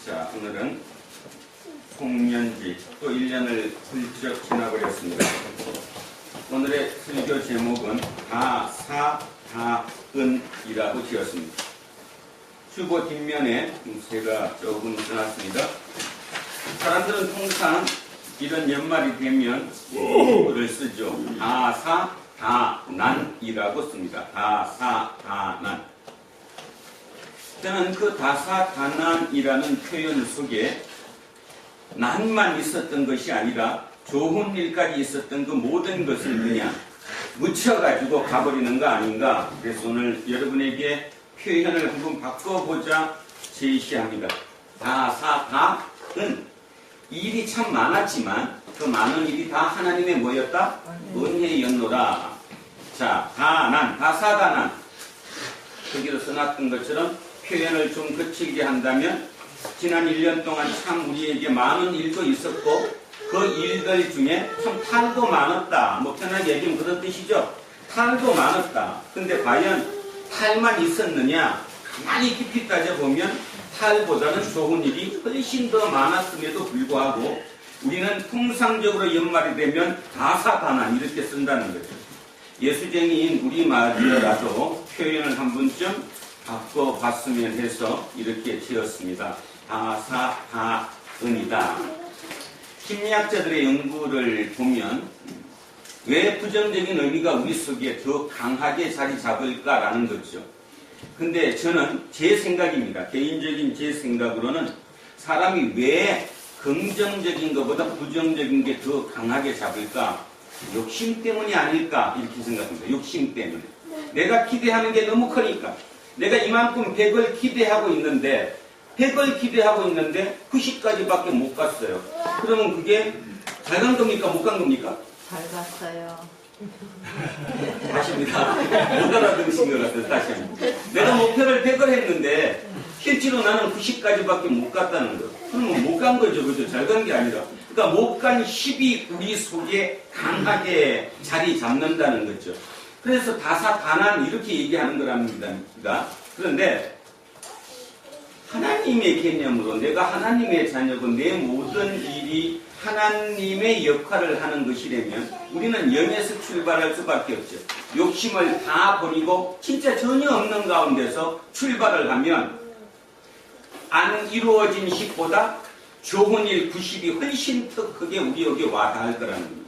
자, 오늘은 송년지 또 1년을 훌쩍 지나버렸습니다. 오늘의 설교 제목은 다사다은이라고 지었습니다. 주보 뒷면에 제가 조금 써놨습니다. 사람들은 통상 이런 연말이 되면 이거를 쓰죠. 다사다난이라고 씁니다. 다사다난. 저는 그 다사다난이라는 표현 속에 난만 있었던 것이 아니라 좋은 일까지 있었던 그 모든 것을 그냥 묻혀가지고 가버리는 거 아닌가. 그래서 오늘 여러분에게 표현을 한번 바꿔보자 제시합니다. 다사다은 일이 참 많았지만 그 많은 일이 다 하나님의 뭐였다? 은혜였노라. 자, 다난, 다사다난. 거기로 써놨던 것처럼 표현을 좀 거칠게 한다면 지난 1년 동안 참 우리에게 많은 일도 있었고 그 일들 중에 참 탈도 많았다. 뭐 편하게 얘기하면 그런 뜻이죠. 탈도 많았다. 근데 과연 탈만 있었느냐? 가만히 깊이 따져보면 탈보다는 좋은 일이 훨씬 더 많았음에도 불구하고 우리는 통상적으로 연말이 되면 다사다난 이렇게 쓴다는 거죠. 예수쟁이인 우리 말이라도 표현을 한 번쯤 바꿔봤으면 해서 이렇게 지었습니다. 다사다은이다. 심리학자들의 연구를 보면 왜 부정적인 의미가 우리 속에 더 강하게 자리 잡을까라는 거죠. 근데 저는 제 생각입니다. 개인적인 제 생각으로는 사람이 왜 긍정적인 것보다 부정적인 게 더 강하게 잡을까? 욕심 때문이 아닐까? 이렇게 생각합니다. 욕심 때문에. 내가 기대하는 게 너무 크니까. 내가 이만큼 100을 기대하고 있는데 90까지밖에 못 갔어요. 그러면 그게 잘 간 겁니까? 못 간 겁니까? 잘 갔어요. 다시입니다. 못 알아들으신 것 같아요. 다시 합니다. 내가 목표를 100을 했는데 실제로 나는 90까지밖에 못 갔다는 거. 그러면 못 간 거죠. 그죠? 잘 간 게 아니라. 그러니까 못 간 10이 우리 속에 강하게 자리 잡는다는 거죠. 그래서 다사다난 이렇게 얘기하는 거랍니다. 그런데 하나님의 개념으로 내가 하나님의 자녀고 내 모든 일이 하나님의 역할을 하는 것이라면 우리는 영에서 출발할 수밖에 없죠. 욕심을 다 버리고 진짜 전혀 없는 가운데서 출발을 하면 안 이루어진 10보다 좋은 일 90이 훨씬 더 크게 우리에게 와닿을 거라는 겁니다.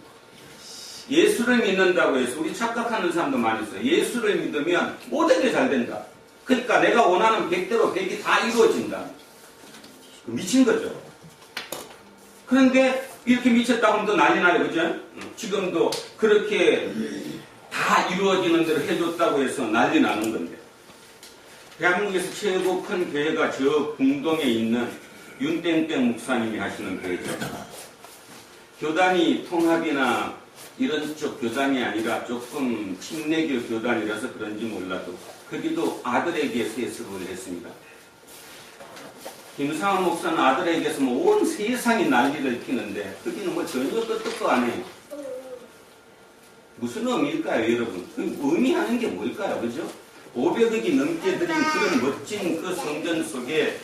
예수를 믿는다고 해서 우리 착각하는 사람도 많이 있어요. 예수를 믿으면 모든 게 잘 된다. 그러니까 내가 원하는 100대로 100이 다 이루어진다. 미친 거죠. 그런데 이렇게 미쳤다고 하면 또 난리 나요. 그죠? 지금도 그렇게 다 이루어지는 대로 해줬다고 해서 난리 나는 건데. 대한민국에서 최고 큰 교회가 저 궁동에 있는 윤땡땡 목사님이 하시는 교회죠. 교단이 통합이나 이런 쪽 교단이 아니라 조금 침례교 교단이라서 그런지 몰라도 거기도 아들에게 세습을 했습니다. 김상환 목사는 아들에게서 뭐 온 세상이 난리를 피는데 거기는 뭐 전혀 끄떡도 안 해요. 무슨 의미일까요, 여러분? 그 의미하는 게 뭘까요, 그죠? 500억이 넘게 드린 그런 멋진 그 성전 속에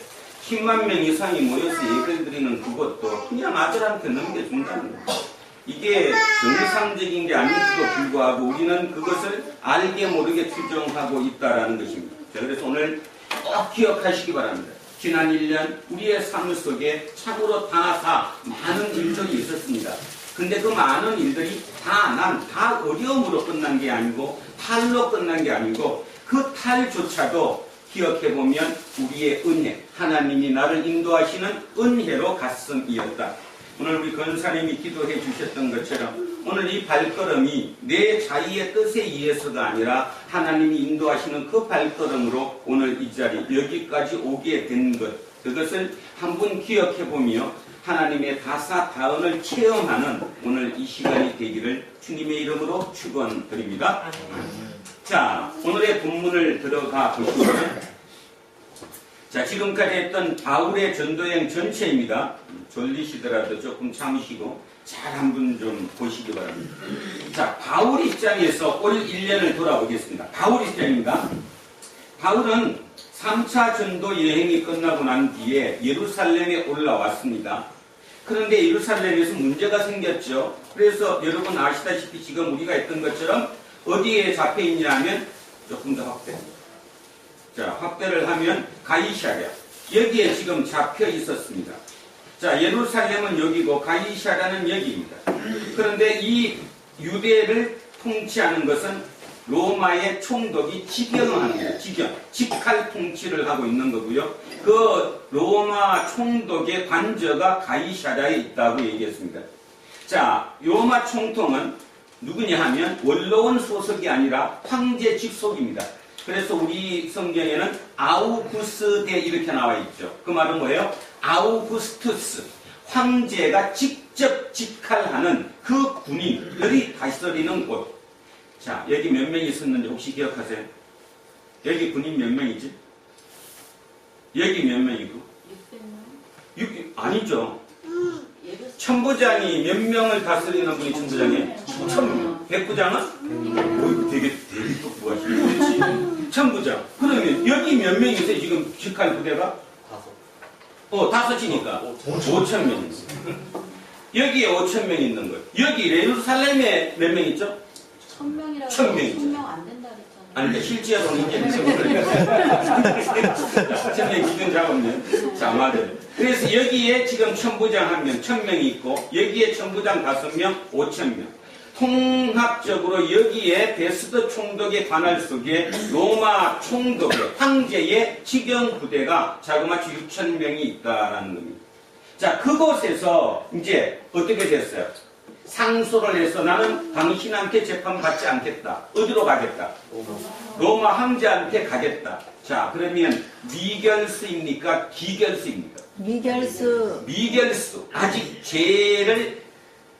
10만 명 이상이 모여서 예배를 드리는 그것도 그냥 아들한테 넘겨준다는 거예요. 이게 정상적인 게 아닌지도 불구하고 우리는 그것을 알게 모르게 추정하고 있다는 것입니다. 자, 그래서 오늘 꼭 기억하시기 바랍니다. 지난 1년 우리의 삶 속에 참으로 많은 일들이 있었습니다. 근데 그 많은 일들이 다 어려움으로 끝난 게 아니고 탈로 끝난 게 아니고 그 탈조차도 기억해보면 우리의 은혜, 하나님이 나를 인도하시는 은혜로 갔음이었다. 오늘 우리 권사님이 기도해 주셨던 것처럼 오늘 이 발걸음이 내 자의의 뜻에 의해서가 아니라 하나님이 인도하시는 그 발걸음으로 오늘 이 자리 여기까지 오게 된 것, 그것을 한번 기억해보며 하나님의 다사다은을 체험하는 오늘 이 시간이 되기를 주님의 이름으로 축원드립니다. 자, 오늘의 본문을 들어가 보시면 자, 지금까지 했던 바울의 전도여행 전체입니다. 졸리시더라도 조금 참으시고 잘 한번 좀 보시기 바랍니다. 자, 바울 입장에서 올 1년을 돌아보겠습니다. 바울 입장입니다. 바울은 3차 전도 여행이 끝나고 난 뒤에 예루살렘에 올라왔습니다. 그런데 예루살렘에서 문제가 생겼죠. 그래서 여러분 아시다시피 지금 우리가 했던 것처럼 어디에 잡혀 있냐면 조금 더 확대. 자, 확대를 하면 가이사랴. 여기에 지금 잡혀 있었습니다. 자, 예루살렘은 여기고 가이사랴는 여기입니다. 그런데 이 유대를 통치하는 것은 로마의 총독이 직영하는 거예요. 직할 통치를 하고 있는 거고요. 그 로마 총독의 관저가 가이사랴에 있다고 얘기했습니다. 자, 로마 총통은 누구냐 하면 원로원 소속이 아니라 황제 직속입니다. 그래서 우리 성경에는 아우구스데 이렇게 나와 있죠. 그 말은 뭐예요? 아우구스투스, 황제가 직접 직할하는 그 군인들이 다스리는 곳. 자, 여기 몇 명이 있었는지 혹시 기억하세요? 여기 군인 몇 명이지? 여기 몇 명이고? 600명? 아니죠. 천부장이 몇 명을 다스리는 분이 천부장이에요? 1000명. 백부장은? 되게 똑부하시네. 그렇지. 천부장. 그러면 여기 몇 명이 있어요? 지금 직할 부대가? 5이니까 5,000명 있어요. 여기에 5,000명 있는 거예요. 여기 예루살렘에 몇 명 있죠? 1000명이라고 1000명이죠. 1000명 안 된다 그랬잖아요. 아니, 근데 실제로는 이제 1000명 기준 잡으면. 자, 맞아요. 그래서 여기에 지금 천부장 1명, 1000명이 있고, 여기에 천부장 5명, 5000명. 통합적으로 여기에 베스트 총독의 관할 속에 로마 총독의 황제의 직영 부대가 자그마치 6,000명이 있다라는 겁니다. 자, 그곳에서 이제 어떻게 됐어요? 상소를 해서 나는 당신한테 재판받지 않겠다. 어디로 가겠다? 로마 황제한테 가겠다. 자, 그러면 미결수입니까? 기결수입니까? 미결수. 아직 죄를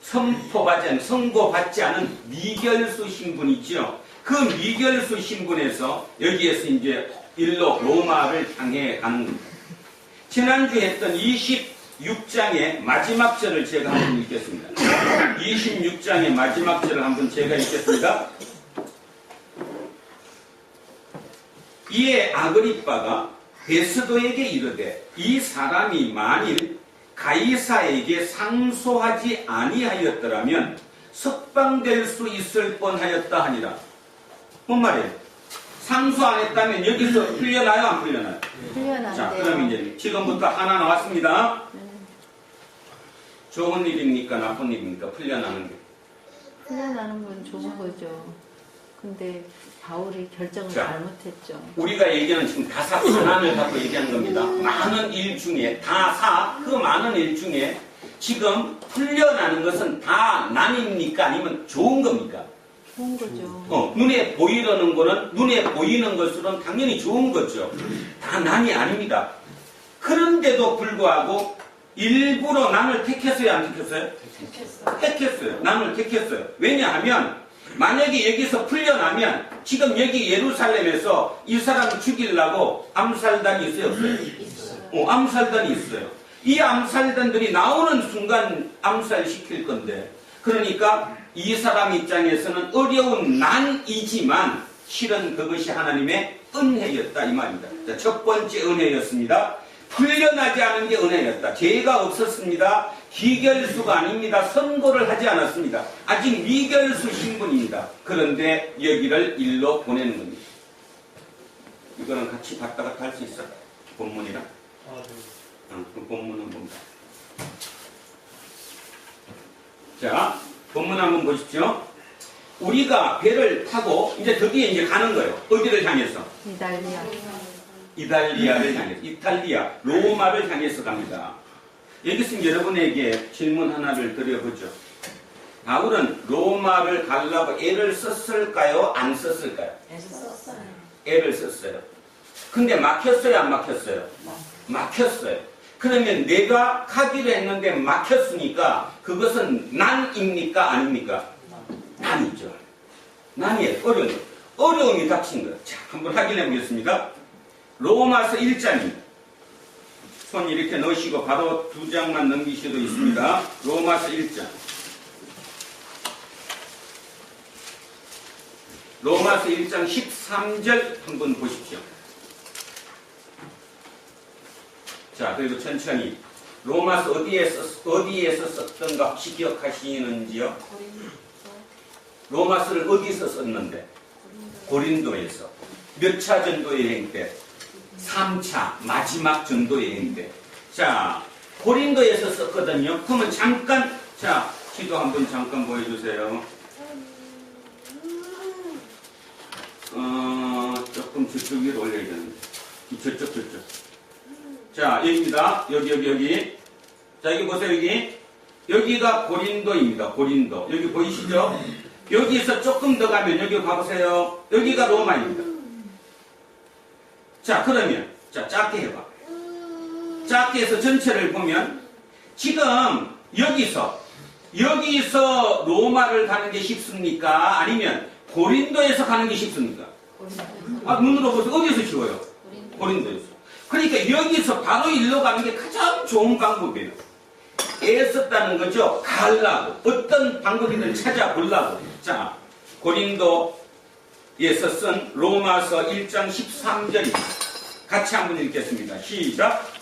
선고받지 않은 미결수 신분이죠. 그 미결수 신분에서 여기에서 이제 일로 로마를 향해 가는 겁니다. 지난주에 했던 26장의 마지막 절을 제가 한번 읽겠습니다. 26장의 마지막 절을 한번 제가 읽겠습니다. 이에 아그리빠가 베스도에게 이르되 이 사람이 만일 가이사에게 상소하지 아니하였더라면 석방될 수 있을 뻔하였다 하니라. 뭔 말이에요? 상소 안 했다면 여기서 풀려나요? 안 풀려나요? 풀려나요. 자, 그럼 이제 지금부터 하나 나왔습니다. 좋은 일입니까? 나쁜 일입니까? 풀려나는 게. 풀려나는 건 좋은 거죠. 근데 바울이 결정을 자, 잘못했죠. 우리가 얘기하는 지금 다사 반환을 갖고 얘기하는 겁니다. 많은 일 중에 그 많은 일 중에 지금 풀려나는 것은 다 난입니까? 아니면 좋은 겁니까? 좋은 거죠. 눈에 보이는 거는 눈에 보이는 것으로는 당연히 좋은 거죠. 다 난이 아닙니다. 그런데도 불구하고 일부러 난을 택했어요, 안 택했어요? 택했어요. 난을 택했어요. 왜냐하면 만약에 여기서 풀려나면 지금 여기 예루살렘에서 이 사람을 죽이려고 암살단이 있어요, 없어요? 있어요. 암살단이 있어요. 이 암살단들이 나오는 순간 암살시킬 건데, 그러니까 이 사람 입장에서는 어려운 난이지만 실은 그것이 하나님의 은혜였다 이 말입니다. 자, 첫 번째 은혜였습니다. 풀려나지 않은 게 은혜였다. 죄가 없었습니다. 기결수가 아닙니다. 선고를 하지 않았습니다. 아직 미결수 신분입니다. 그런데 여기를 일로 보내는 겁니다. 이거는 같이 왔다 갔다 할 수 있어? 본문이랑? 그 본문은 뭡니다. 자, 본문 한번 보십시오. 우리가 배를 타고 이제 드디어 이제 가는 거예요. 어디를 향해서? 이탈리아를 향해서. 이탈리아, 로마를 향해서 갑니다. 여기서 여러분에게 질문 하나를 드려보죠. 바울은 로마를 가려고 애를 썼을까요? 안 썼을까요? 애를 썼어요. 근데 막혔어요? 안 막혔어요? 막혔어요. 그러면 내가 가기로 했는데 막혔으니까 그것은 난입니까? 아닙니까? 난이죠. 난이에요. 어려움이 닥친 거예요. 자, 한번 확인해 보겠습니다. 로마서 1장입니다. 손 이렇게 넣으시고 바로 2장만 넘기셔도 있습니다. 로마서 1장. 로마서 1장 13절 한번 보십시오. 자, 그리고 천천히. 로마서 어디에서 썼던가 혹시 기억하시는지요? 로마서를 어디서 썼는데? 고린도에서. 몇 차 전도 여행 때? 3차, 마지막 전도 여행 때. 자, 고린도에서 썼거든요. 그러면 잠깐, 자, 기도 한번 잠깐 보여주세요. 조금 저쪽 위로 올려야겠는데. 저쪽. 자, 여기입니다. 여기. 자, 여기 보세요, 여기. 여기가 고린도입니다. 고린도. 여기 보이시죠? 여기서 조금 더 가면, 여기 가보세요. 여기가 로마입니다. 자, 그러면, 자, 작게 해봐. 작게 해서 전체를 보면, 지금, 여기서 로마를 가는 게 쉽습니까? 아니면, 고린도에서 가는 게 쉽습니까? 눈으로 보세요. 어디서 쉬워요? 고린도에서. 그러니까 여기서 바로 일로 가는 게 가장 좋은 방법이에요. 애썼다는 거죠. 가려고. 어떤 방법이든 찾아보려고. 자, 고린도에서 쓴 로마서 1장 13절입니다. 같이 한번 읽겠습니다. 시작.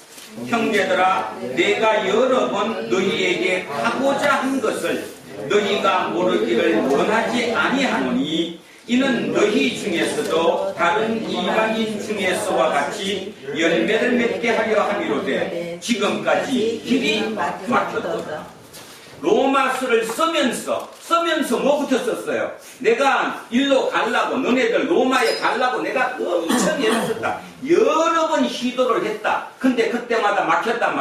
형제들아, 내가 여러 번 너희에게 하고자 한 것을 너희가 모르기를 원하지 아니하노니 이는 너희 중에서도 다른 이방인 중에서와 같이 열매를 맺게 하려 함이로되 지금까지 길이 막혔도다. 로마서를 쓰면서 뭐부터 썼어요? 내가 일로 가려고, 너네들 로마에 가려고 내가 엄청 애썼다. 여러 번 시도를 했다. 근데 그때마다 막혔다.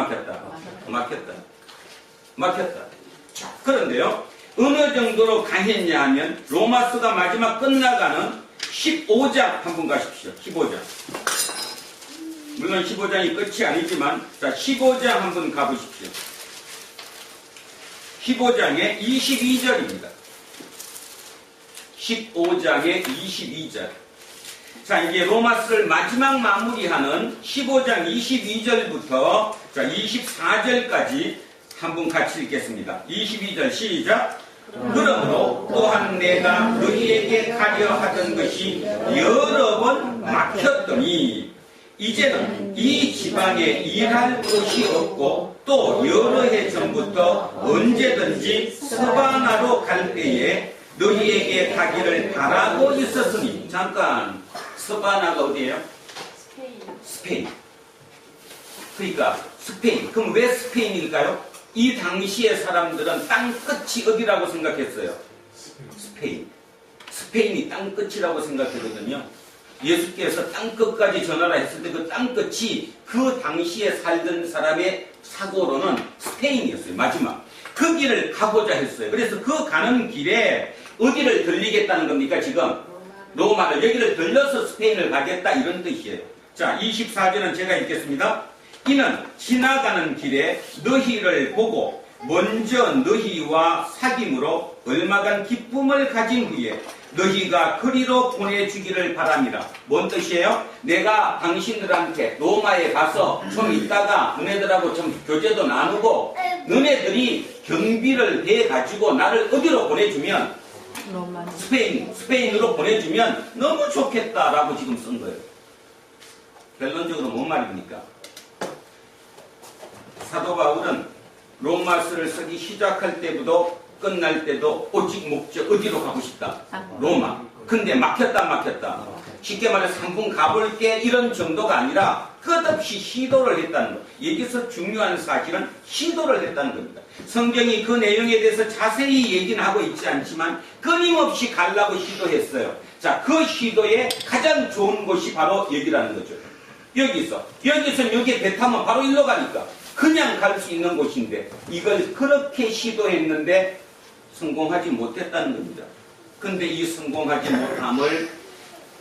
자, 그런데요, 어느 정도로 강했냐 하면 로마서가 마지막 끝나가는 15장 한번 가십시오. 15장. 물론 15장이 끝이 아니지만, 자, 15장 한번 가보십시오. 15장의 22절입니다. 15장의 22절. 자, 이게 로마서를 마지막 마무리하는 15장 22절부터 자, 24절까지 한번 같이 읽겠습니다. 22절 시작. 그러므로 또한 내가 너희에게 가려 하던 것이 여러 번 막혔더니 이제는 이 지방에 일할 곳이 없고 또 여러 해 전부터 언제든지 스바나로 갈 때에 너희에게 가기를 바라고 있었으니. 잠깐, 스바나가 어디예요? 스페인. 그러니까 스페인. 그럼 왜 스페인일까요? 이 당시의 사람들은 땅끝이 어디라고 생각했어요? 스페인. 스페인이 땅끝이라고 생각했거든요. 예수께서 땅끝까지 전하라 했을 때 그 땅끝이 그 당시에 살던 사람의 사고로는 스페인이었어요. 마지막. 그 길을 가고자 했어요. 그래서 그 가는 길에 어디를 들리겠다는 겁니까? 지금 로마를 여기를 들려서 스페인을 가겠다 이런 뜻이에요. 자, 24절은 제가 읽겠습니다. 이는 지나가는 길에 너희를 보고 먼저 너희와 사귐으로 얼마간 기쁨을 가진 후에 너희가 그리로 보내주기를 바랍니다. 뭔 뜻이에요? 내가 당신들한테 로마에 가서 좀 있다가 너네들하고 좀 교제도 나누고 너네들이 경비를 해가지고 나를 어디로 보내주면 스페인으로 보내주면 너무 좋겠다라고 지금 쓴 거예요. 결론적으로 뭔 말입니까? 사도 바울은 로마서를 쓰기 시작할 때부터 끝날 때도 오직 목적 어디로 가고 싶다? 로마. 근데 막혔다. 쉽게 말해서 한 번 가볼게 이런 정도가 아니라 끝없이 시도를 했다는 것. 여기서 중요한 사실은 시도를 했다는 겁니다. 성경이 그 내용에 대해서 자세히 얘기는 하고 있지 않지만 끊임없이 가려고 시도했어요. 자, 그 시도에 가장 좋은 곳이 바로 여기라는 거죠. 여기서 여기 배 타면 바로 일로 가니까 그냥 갈 수 있는 곳인데 이걸 그렇게 시도했는데 성공하지 못했다는 겁니다. 근데 이 성공하지 못함을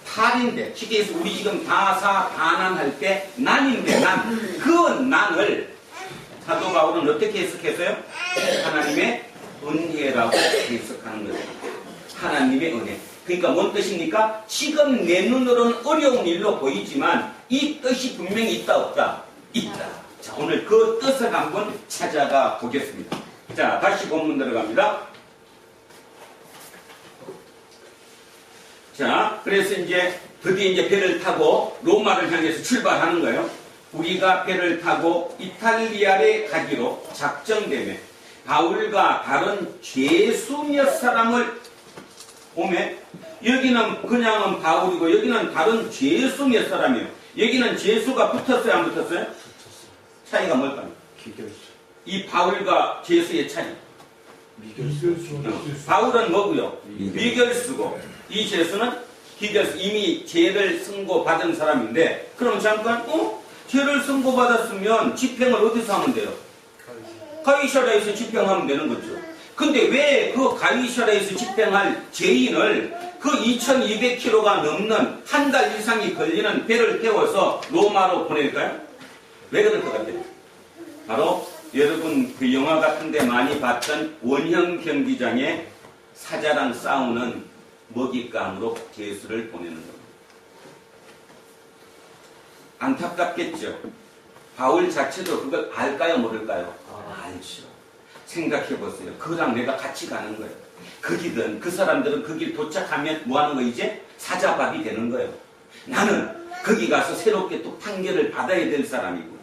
탈인데, 쉽게 해서 우리 지금 다사다난할 때 난인데 그 난을 사도 바울은 어떻게 해석했어요? 하나님의 은혜라고 해석하는 거예요. 하나님의 은혜. 그러니까 뭔 뜻입니까? 지금 내 눈으로는 어려운 일로 보이지만 이 뜻이 분명히 있다 없다? 있다. 자, 오늘 그 뜻을 한번 찾아가 보겠습니다. 자, 다시 본문 들어갑니다. 자, 그래서 이제 드디어 이제 배를 타고 로마를 향해서 출발하는 거예요. 우리가 배를 타고 이탈리아에 가기로 작정되며 바울과 다른 죄수 몇 사람을 오매 여기는 그냥은 바울이고 여기는 다른 죄수 몇 사람이에요. 여기는 죄수가 붙었어요, 안 붙었어요? 차이가 뭘까요? 기결수. 이 바울과 죄수의 차이. 바울은 뭐고요? 미결수고 이 죄수는 기결수. 이미 죄를 선고받은 사람인데 그럼 잠깐 죄를 선고받았으면 집행을 어디서 하면 돼요? 가이사랴에서 집행하면 되는 거죠. 근데 왜 그 가이사랴에서 집행할 죄인을 그 2200km가 넘는 한 달 이상이 걸리는 배를 태워서 로마로 보낼까요? 왜 그럴 것 같아요? 바로 여러분 그 영화 같은 데 많이 봤던 원형 경기장에 사자랑 싸우는 먹잇감으로 죄수를 보내는 겁니다. 안타깝겠죠? 바울 자체도 그걸 알까요, 모를까요? 알죠. 생각해보세요. 그랑 내가 같이 가는 거예요. 거기든 그 사람들은 그 길 도착하면 뭐 하는 거 이제 사자밥이 되는 거예요. 나는 거기 가서 새롭게 또 판결을 받아야 될 사람이고.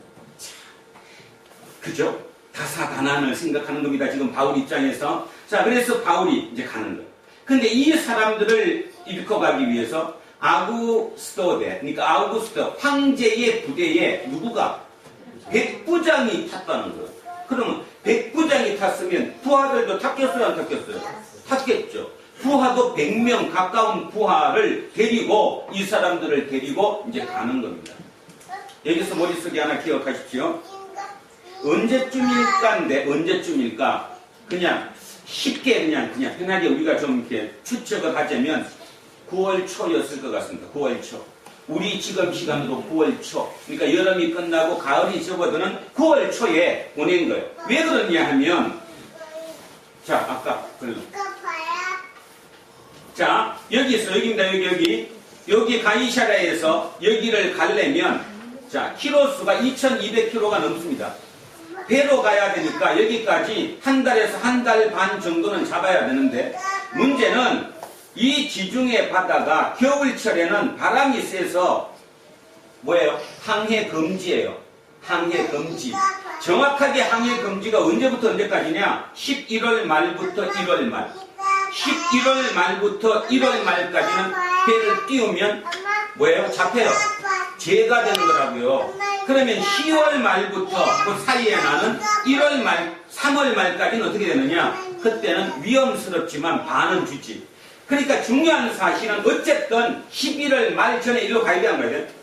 그죠? 다사다난을 생각하는 겁니다. 지금 바울 입장에서. 자, 그래서 바울이 이제 가는 거예요. 근데 이 사람들을 일컬어가기 위해서 아구스토데, 그러니까 아우구스토 황제의 부대에 누구가? 백부장이 탔다는 거예요. 그러면 백부장이 탔으면 부하들도 탔겠어요, 안 탔겠어요? 탔겠죠. 부하도 100명 가까운 부하를 데리고 이 사람들을 데리고 이제 가는 겁니다. 여기서 머릿속에 하나 기억하십시오. 언제쯤일까인데 언제쯤일까? 그냥 쉽게 그냥 편하게 우리가 좀 이렇게 추측을 하자면 9월 초였을 것 같습니다. 9월 초. 우리 지금 시간으로 9월 초. 그러니까 여름이 끝나고 가을이 접어드는 9월 초에 보낸 거예요. 왜 그러냐 하면 자, 아까 자, 여기서 여기입니다. 여기 가이사랴에서 여기를 가려면 자, 키로수가 2200km가 넘습니다. 배로 가야 되니까 여기까지 한 달에서 한 달 반 정도는 잡아야 되는데 문제는 이 지중해 바다가 겨울철에는 바람이 세서 뭐예요? 항해 금지예요. 항해 금지. 정확하게 항해 금지가 언제부터 언제까지냐? 11월 말부터 1월 말. 11월 말부터 1월 말까지는 배를 띄우면 뭐예요? 잡혀요. 죄가 되는 거라고요. 그러면 10월 말부터 그 사이에 나는 1월 말, 3월 말까지는 어떻게 되느냐? 그때는 위험스럽지만 반은 주지. 그러니까 중요한 사실은 어쨌든 11월 말 전에 일로 가야 돼, 안 가야 돼?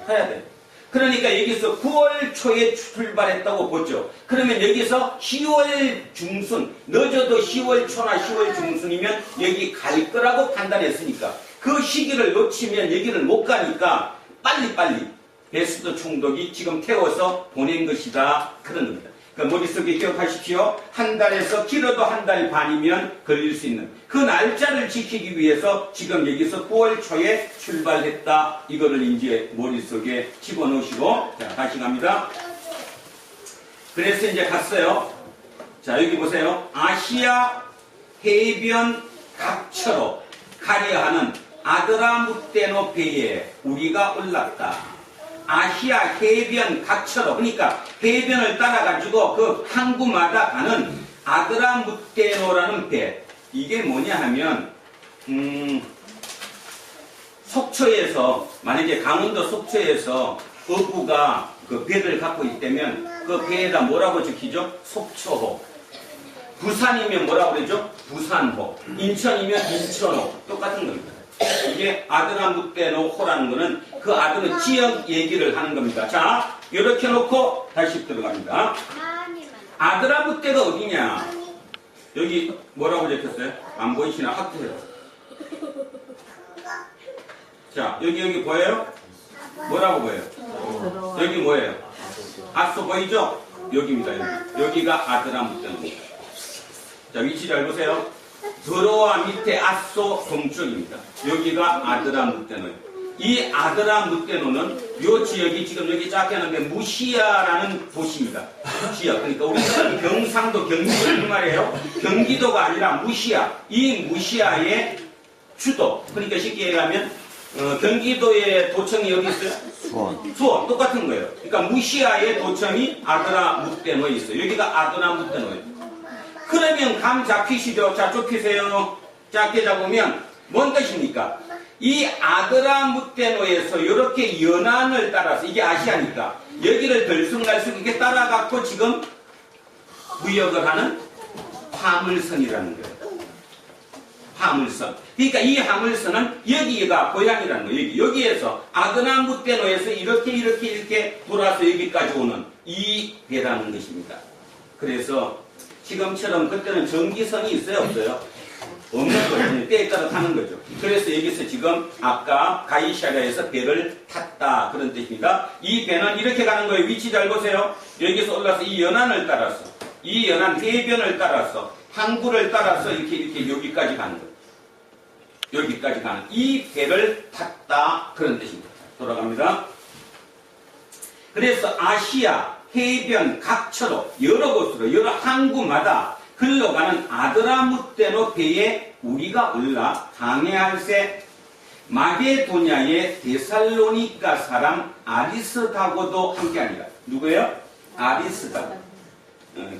가야 돼. 그러니까 여기서 9월 초에 출발했다고 보죠. 그러면 여기서 10월 중순, 늦어도 10월 초나 10월 중순이면 여기 갈 거라고 판단했으니까 그 시기를 놓치면 여기를 못 가니까 빨리빨리 베스트 총독이 지금 태워서 보낸 것이다. 그런 겁니다. 그러니까 머릿속에 기억하십시오. 한 달에서 길어도 한 달 반이면 걸릴 수 있는 그 날짜를 지키기 위해서 지금 여기서 9월 초에 출발했다. 이거를 이제 머릿속에 집어넣으시고 자, 다시 갑니다. 그래서 이제 갔어요. 자, 여기 보세요. 아시아 해변 각처로 가려 하는 아드라무테노 배에 우리가 올랐다. 아시아 해변 각처로, 그러니까 해변을 따라가지고 그 항구마다 가는 아드라무테노라는 배. 이게 뭐냐 하면 속초에서, 만약에 강원도 속초에서 어부가 그 배를 갖고 있다면 그 배에다 뭐라고 적히죠? 속초호. 부산이면 뭐라고 그러죠? 부산호. 인천이면 인천호. 똑같은 겁니다. 이게 아드라무테노호라는 거는 그 아드는 지역 얘기를 하는 겁니다. 자, 이렇게 놓고 다시 들어갑니다. 아드라무테가 어디냐? 여기 뭐라고 적혔어요? 안 보이시나? 학교요. 자, 여기 보여요? 뭐라고 보여요? 여기 뭐예요? 아소 보이죠? 여기입니다. 여기가 아드라무테노입니다. 자, 위치 잘 보세요. 드로아 밑에 아소 동쪽입니다. 여기가 아드라무테노예요. 이 아드라무테노는 요 지역이 지금 여기 작게 하는데 무시아라는 도시입니다. 무시아. 그러니까 우리는 경상도 경기도 말이에요. 경기도가 아니라 무시아. 이 무시아의 주도. 그러니까 쉽게 얘기하면 경기도의 도청이 어디 있어요? 수원. 수원 똑같은 거예요. 그러니까 무시아의 도청이 아드라 묵대노에 있어요. 여기가 아드라 묵대노예요. 그러면 감 잡히시죠? 자, 좁히세요. 작게 잡으면 뭔 뜻입니까? 이 아드라 묵대노에서 이렇게 연안을 따라서 이게 아시아니까 여기를 들쑥날쑥 이렇게 따라갖고 지금 무역을 하는 화물선이라는 거예요. 화물선. 그러니까 이 화물선은 여기가 고향이라는 거예요. 여기에서 아드라 묵대노에서 이렇게 돌아서 여기까지 오는 이 배라는 것입니다. 그래서 지금처럼 그때는 전기선이 있어요, 없어요? 없는 거죠. 때에 따라 타는 거죠. 그래서 여기서 지금 아까 가이샤라에서 배를 탔다 그런 뜻입니다. 이 배는 이렇게 가는 거예요. 위치 잘 보세요. 여기서 올라서 이 연안을 따라서 이 연안 해변을 따라서 항구를 따라서 이렇게 여기까지 가는 거예요. 여기까지 가는 이 배를 탔다 그런 뜻입니다. 돌아갑니다. 그래서 아시아 해변 각처로 여러 곳으로 여러 항구마다 흘러가는 아드라무떼노 배에 우리가 올라 항해할세. 마게도냐의 데살로니가 사람 아리스다고도 함께하니라. 누구예요? 아리스다고.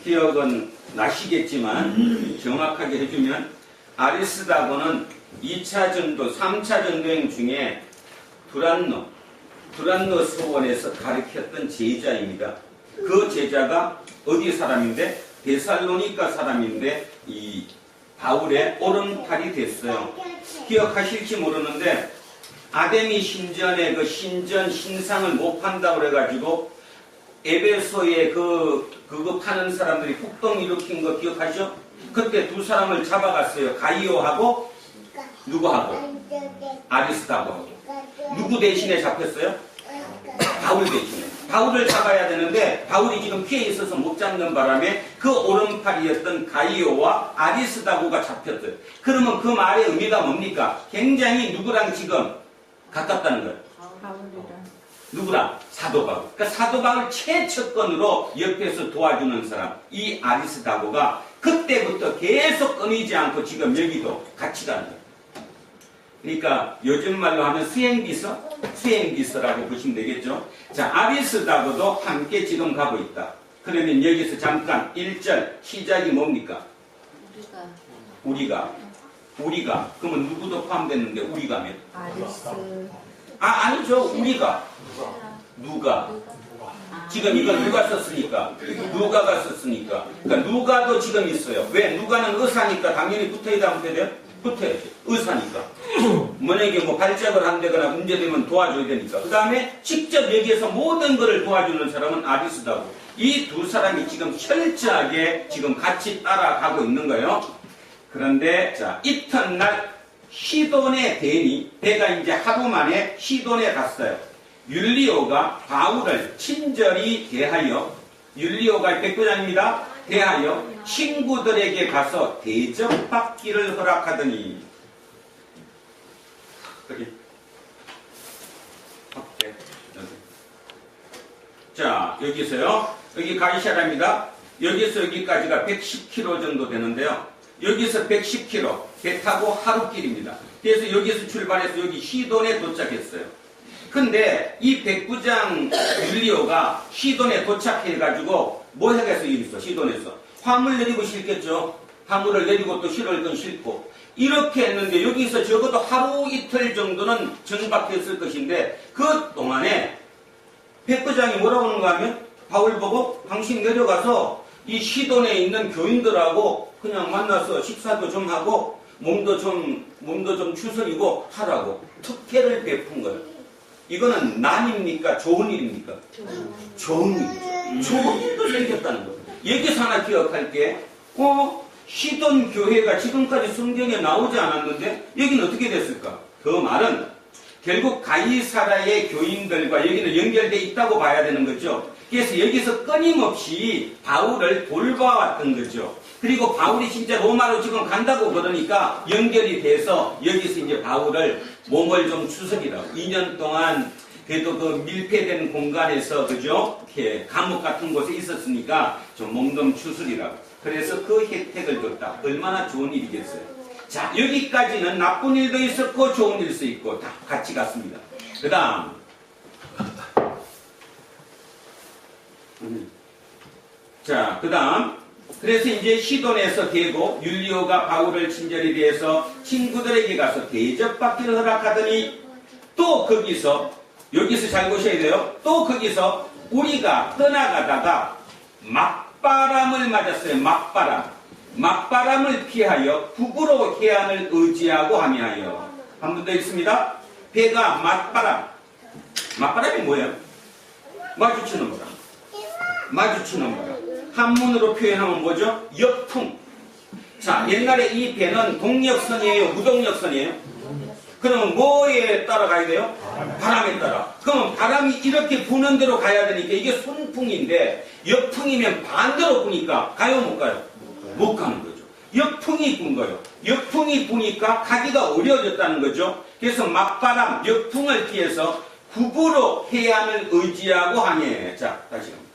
기억은 나시겠지만 정확하게 해주면 아리스다고는 2차 전도, 3차 전도행 중에 두란노 서원에서 가르쳤던 제자입니다. 그 제자가 어디 사람인데? 데살로니가 사람인데 이 바울의 오른팔이 됐어요. 기억하실지 모르는데 아데미 신전의 그 신상을 못 판다고 그래가지고 에베소에 그거 파는 사람들이 폭동 일으킨 거 기억하죠? 그때 두 사람을 잡아갔어요. 가이오하고 누구하고? 아리스다고. 누구 대신에 잡혔어요? 바울 대신에. 바울을 잡아야 되는데 바울이 지금 피해 있어서 못 잡는 바람에 그 오른팔이었던 가이오와 아리스다고가 잡혔어요. 그러면 그 말의 의미가 뭡니까? 굉장히 누구랑 지금 가깝다는 거예요. 바울이랑. 누구랑? 사도 바울. 그러니까 사도 바울 최측근으로 옆에서 도와주는 사람 이 아리스다고가 그때부터 계속 끊이지 않고 지금 여기도 같이 가는 거예요. 그러니까 요즘 말로 하면 수행비서라고 보시면 되겠죠. 자, 아리스다고도 함께 지금 가고 있다. 그러면 여기서 잠깐 1절 시작이 뭡니까? 우리가. 그러면 누구도 포함됐는데 우리가면? 아리스. 아니죠. 우리가. 누가? 지금 이건 누가 썼으니까? 누가가 썼으니까. 그러니까 누가도 지금 있어요. 왜? 누가는 의사니까 당연히 붙어야 돼요? 붙어야지. 의사니까. 만약에 뭐 발작을 한다거나 문제되면 도와줘야 되니까. 그 다음에 직접 여기에서 모든 것을 도와주는 사람은 아리스다고. 이 두 사람이 지금 철저하게 지금 같이 따라가고 있는 거예요. 그런데 자 이튿날 시돈의 배가 이제 하루 만에 시돈에 갔어요. 율리오가 바울을 친절히 대하여 율리오가 백부장입니다. 대하여 친구들에게 가서 대접받기를 허락하더니 자 여기서요. 여기 가이샤라입니다. 여기서 여기까지가 110km 정도 되는데요. 여기서 110km 배 타고 하루길입니다. 그래서 여기서 출발해서 여기 시돈에 도착했어요. 근데 이 백부장 율리오가 시돈에 도착해가지고 뭐 하겠어 여기서 시돈에서 화물 내리고 실겠죠. 화물을 내리고 또 실을 건 실고 이렇게 했는데 여기서 적어도 하루 이틀 정도는 정박했을 것인데 그 동안에 백부장이 뭐라고 하는가 하면 바울 보고 당신 내려가서 이 시돈에 있는 교인들하고 그냥 만나서 식사도 좀 하고 몸도 좀 추스리고 하라고 특혜를 베푼 거예요. 이거는 난입니까? 좋은 일입니까? 좋은 일이죠. 좋은 일도 생겼다는 거예요. 여기서 하나 기억할 게 시돈 교회가 지금까지 성경에 나오지 않았는데 여기는 어떻게 됐을까? 그 말은 결국 가이사라의 교인들과 여기는 연결되어 있다고 봐야 되는 거죠. 그래서 여기서 끊임없이 바울을 돌봐왔던 거죠. 그리고 바울이 진짜 로마로 지금 간다고 그러니까 연결이 돼서 여기서 이제 바울을 몸을 좀 추스리라고 2년 동안 그래도 그 밀폐된 공간에서 그죠? 이렇게 감옥 같은 곳에 있었으니까 좀 몸 좀 추스리라고. 그래서 그 혜택을 줬다. 얼마나 좋은 일이겠어요. 자, 여기까지는 나쁜 일도 있었고 좋은 일도 있고 다 같이 갔습니다. 그 다음 자, 그 다음 그래서 이제 시돈에서 되고 율리오가 바울을 친절히 대해서 친구들에게 가서 대접받기를 허락하더니 또 거기서 여기서 잘 보셔야 돼요. 또 거기서 우리가 떠나가다가 막바람을 맞았어요. 막바람을 피하여 북으로 해안을 의지하고 하며하여. 한 번 더 있습니다. 배가 막바람이 뭐예요? 마주치는 거라. 한문으로 표현하면 뭐죠? 역풍. 자, 옛날에 이 배는 동력선이에요? 무동력선이에요? 그러면 뭐에 따라 가야 돼요? 바람에 따라. 그러면 바람이 이렇게 부는 대로 가야 되니까 이게 순풍인데 역풍이면 반대로 부니까 가요 못 가요? 못 가는 거죠. 역풍이 분 거예요. 역풍이 부니까 가기가 어려워졌다는 거죠. 그래서 막바람, 역풍을 피해서 북으로 해안을 의지하고 하네. 자, 다시 갑니다.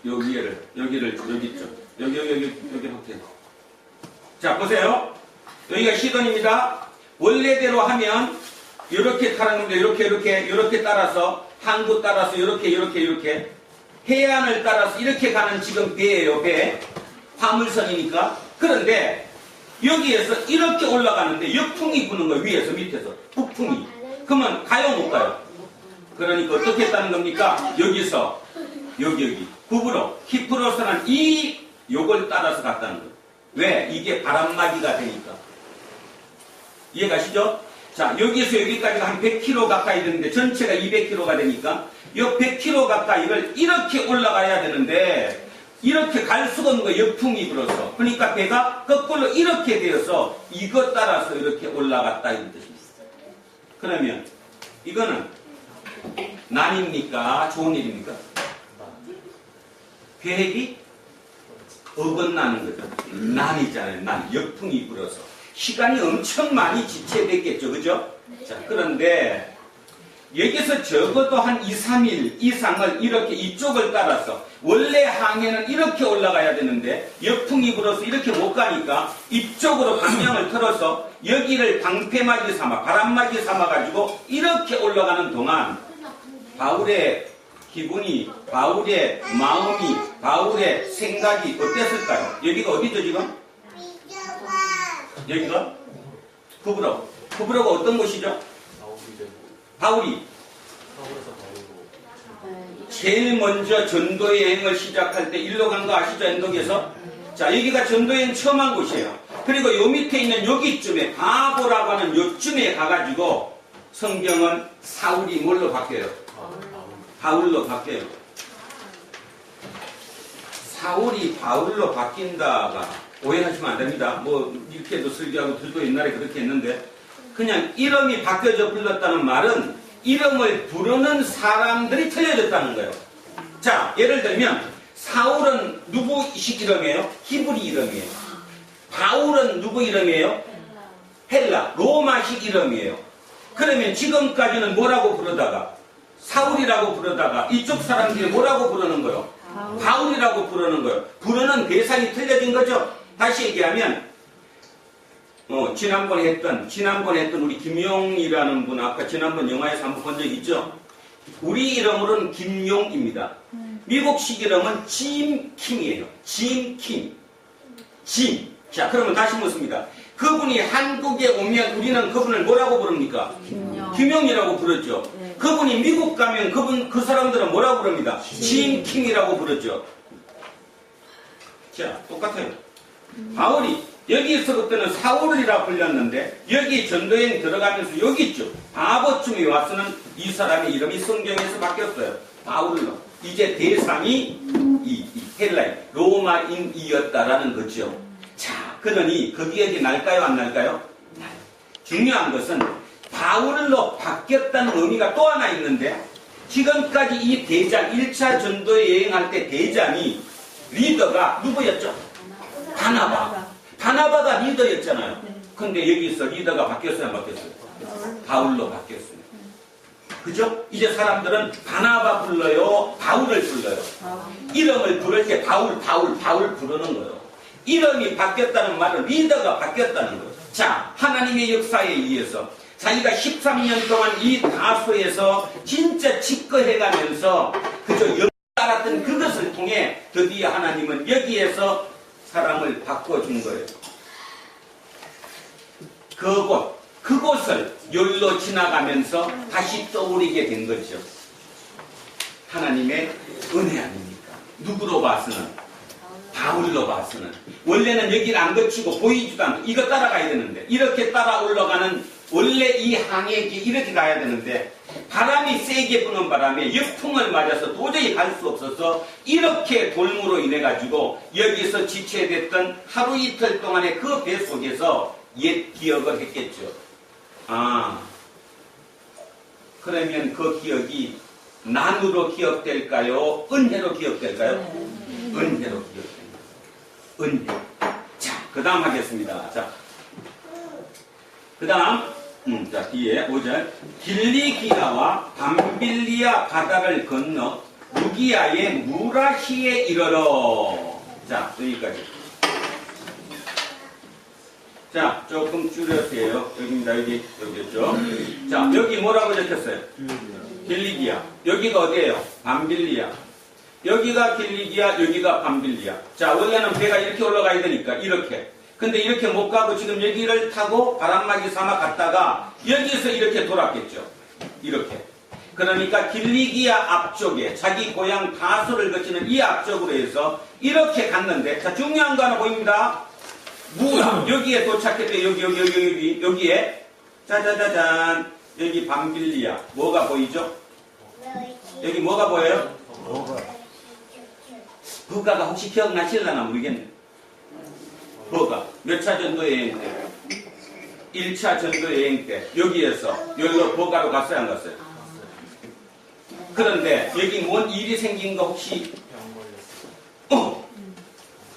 여기를 여기 있죠. 여기 이렇게. 자, 보세요. 여기가 시돈입니다. 원래대로 하면 이렇게 타는 겁니다. 이렇게 따라서 항구 따라서 이렇게 해안을 따라서 이렇게 가는 지금 배예요. 배. 화물선이니까. 그런데 여기에서 이렇게 올라가는데 역풍이 부는 거예요. 위에서 밑에서 북풍이. 그러면 가요 못 가요? 그러니까 어떻게 했다는 겁니까? 여기서 여기 북으로 키프로스는 요걸 따라서 갔다는 거예요. 왜? 이게 바람막이가 되니까. 이해가시죠? 자, 여기서 여기까지가 한 100km 가까이 되는데 전체가 200km가 되니까 이 100km 가까이를 이렇게 올라가야 되는데 이렇게 갈 수가 없는 거예요. 역풍이 불어서. 그러니까 배가 거꾸로 이렇게 되어서 이것 따라서 이렇게 올라갔다 이런 뜻입니다. 그러면 이거는 난입니까? 좋은 일입니까? 계획이 어긋나는 거죠. 난이잖아요. 난. 역풍이 불어서. 시간이 엄청 많이 지체됐겠죠. 그죠? 자, 그런데 여기서 적어도 한 2, 3일 이상을 이렇게 이쪽을 따라서 원래 항해는 이렇게 올라가야 되는데 역풍이 불어서 이렇게 못 가니까 이쪽으로 방향을 틀어서 여기를 방패막이 삼아 바람막이 삼아가지고 이렇게 올라가는 동안 바울의 기분이, 바울의 마음이, 바울의 생각이 어땠을까요? 여기가 어디죠 지금? 여기가? 쿠브로. 쿠브로가 어떤 곳이죠? 바울이 제일 먼저 전도 여행을 시작할 때 일로 간 거 아시죠? 엔독에서? 자, 여기가 전도 여행 처음 한 곳이에요. 그리고 요 밑에 있는 여기쯤에 바보라고 하는 요쯤에 가가지고 성경은 사울이 뭘로 바뀌어요? 바울로 바뀌어요. 사울이 바울로 바뀐다가 오해하시면 안 됩니다. 뭐 이렇게도 설교하고 들도 옛날에 그렇게 했는데 그냥 이름이 바뀌어져 불렀다는 말은 이름을 부르는 사람들이 틀려졌다는 거예요. 자, 예를 들면 사울은 누구식 이름이에요? 히브리 이름이에요. 바울은 누구 이름이에요? 헬라, 로마식 이름이에요. 그러면 지금까지는 뭐라고 부르다가 사울이라고 부르다가 이쪽 사람들이 뭐라고 부르는 거예요? 바울이라고 부르는 거예요. 부르는 대상이 틀려진 거죠. 다시 얘기하면 지난번에 했던 우리 김용이라는 분 아까 지난번 영화에서 한번 본 적 있죠? 우리 이름으로는 김용입니다. 미국식 이름은 짐킴이에요. 짐킴. 자, 그러면 다시 묻습니다. 그분이 한국에 오면 우리는 그분을 뭐라고 부릅니까? 김용이라고 부르죠. 네. 그분이 미국 가면 그 사람들은 뭐라고 부릅니다? 짐킴이라고 부르죠. 자, 똑같아요. 바울이 여기서부터는 사울이라 불렸는데 여기 전도여행 들어가면서 여기 있죠. 바보쯤에 와서는 이 사람의 이름이 성경에서 바뀌었어요. 바울로. 이제 대상이 이 헬라인 로마인이었다라는 거죠. 자, 그러니 거기에 날까요 안 날까요? 중요한 것은 바울로 바뀌었다는 의미가 또 하나 있는데 지금까지 이 대장 1차 전도에 여행할 때 대장이 리더가 누구였죠? 바나바가 리더였잖아요. 근데 여기서 리더가 바뀌었어요 안 바뀌었어요? 바울로 바뀌었어요. 그죠? 이제 사람들은 바나바 불러요? 바울을 불러요? 이름을 부를 때 바울 부르는 거예요. 이름이 바뀌었다는 말은 리더가 바뀌었다는 거죠. 자, 하나님의 역사에 의해서 자기가 13년 동안 이 다소에서 진짜 집거해가면서 그저 영 따랐던 그것을 통해 드디어 하나님은 여기에서 사람을 바꿔준 거예요. 그곳을 열로 지나가면서 다시 떠오르게 된 거죠. 하나님의 은혜 아닙니까? 누구로 봐서는? 바울로 봐서는. 원래는 여기를 안 거치고 보이지도 않고 이거 따라가야 되는데, 이렇게 따라 올라가는 원래 이 항해기 이렇게 가야 되는데, 바람이 세게 부는 바람에 역풍을 맞아서 도저히 갈 수 없어서 이렇게 돌무로 인해 가지고 여기서 지체됐던 하루 이틀 동안의 그 배 속에서 옛 기억을 했겠죠. 아, 그러면 그 기억이 난으로 기억될까요? 은혜로 기억될까요? 은혜로 기억됩니다. 은혜. 자, 그 다음 하겠습니다. 자, 그 다음, 자, 뒤에 5절. 길리기아와 밤빌리아 바다를 건너 루기아의 무라시에 이르러. 자, 여기까지. 자, 조금 줄여주세요. 여기입니다. 여기였죠. 자, 여기 뭐라고 적혔어요? 길리기아. 여기가 어디예요? 밤빌리아. 여기가 길리기아, 여기가 밤빌리아. 자, 원래는 배가 이렇게 올라가야 되니까, 이렇게. 근데 이렇게 못 가고 지금 여기를 타고 바람막이 삼아 갔다가 여기서 이렇게 돌았겠죠. 이렇게. 그러니까 길리기아 앞쪽에 자기 고향 다소를 거치는 이 앞쪽으로 해서 이렇게 갔는데, 자, 중요한 거 하나 보입니다. 무라. 여기에 도착했대. 여기에. 짜자자잔. 여기 밤빌리아. 뭐가 보이죠? 여기 뭐가 보여요? 버가가 혹시 기억나실려나 모르겠네. 버가. 몇 차 전도 여행 때? 1차 전도 여행 때. 여기에서 여기로 버가로 갔어요, 안 갔어요? 그런데 여기 뭔 일이 생긴 거 혹시?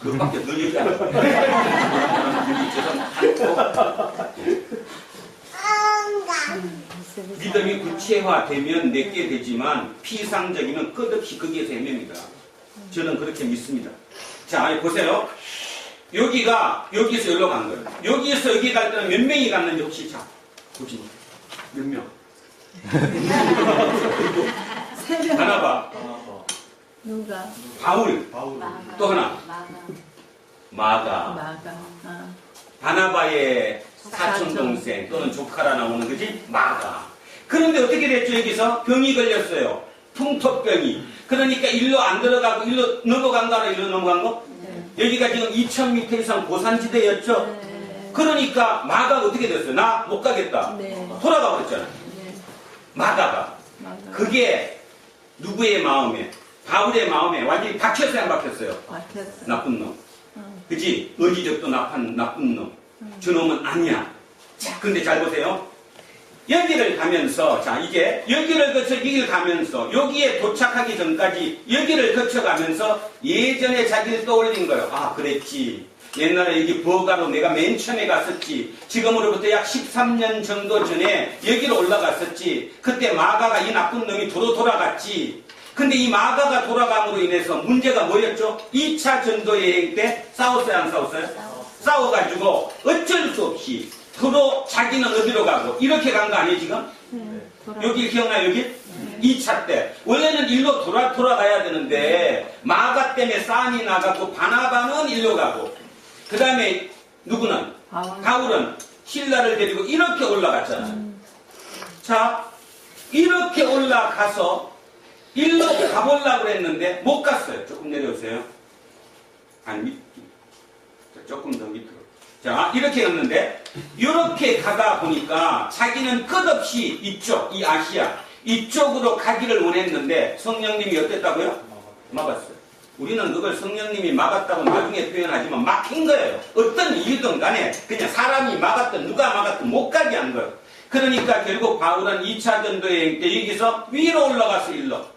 그것밖에 늘 얘기 안 하고. 믿음이 구체화되면 내게 되지만 피상적이면 끝없이 거기에서 헤맵니다. 저는 그렇게 믿습니다. 자, 보세요. 여기가 여기서 여기로 간 거예요. 여기에서 여기 갈 때는 몇 명이 갔는지 혹시 자 보시면 몇 명? 하나 봐. 누가? 바울. 또 하나. 마가. 바나바의 사촌동생 또는 조카라 나오는 거지? 마가. 그런데 어떻게 됐죠? 여기서 병이 걸렸어요. 풍토병이. 그러니까 일로 안 들어가고 일로 넘어간 거 하나 일로 넘어간 거? 네. 여기가 지금 2000m 이상 고산지대였죠? 네. 그러니까 마가가 어떻게 됐어요? 나 못 가겠다. 네. 돌아가 버렸잖아요. 네. 마가가. 그게 누구의 마음에? 바울의 마음에 완전히 박혔어요, 안 박혔어요? 박혔어. 나쁜 놈. 그치? 의지적도 나쁜 놈. 저놈은 아니야. 자, 근데 잘 보세요. 여기를 가면서, 자, 이게, 여기를 거쳐 여기를 가면서, 여기에 도착하기 전까지 여기를 거쳐가면서 예전에 자기를 떠올린 거예요. 아, 그랬지. 옛날에 여기 버가로 내가 맨 처음에 갔었지. 지금으로부터 약 13년 정도 전에 여기로 올라갔었지. 그때 마가가 이 나쁜 놈이 돌아갔지. 근데 이 마가가 돌아감으로 인해서 문제가 뭐였죠? 2차 전도 여행 때 싸웠어요, 안 싸웠어요? 싸워가지고 어쩔 수 없이 서로 자기는 어디로 가고 이렇게 간 거 아니에요, 지금? 여기 기억나요, 여기? 2차 때. 원래는 일로 돌아가야 되는데 마가 때문에 싸움이 나가고 바나바는 일로 가고 그 다음에 누구는? 바울은 신라를 데리고 이렇게 올라갔잖아요. 자, 이렇게 올라가서 일로 가보려고 했는데 못 갔어요. 조금 내려오세요. 아니, 조금 더 밑으로. 자, 이렇게 갔는데 이렇게 가다 보니까 자기는 끝없이 이쪽, 이 아시아 이쪽으로 가기를 원했는데 성령님이 어땠다고요? 막았어요. 우리는 그걸 성령님이 막았다고 나중에 표현하지만 막힌 거예요. 어떤 이유든 간에 그냥 사람이 막았든 누가 막았든 못 가게 한 거예요. 그러니까 결국 바울은 2차 전도 여행 때 여기서 위로 올라가서 일로.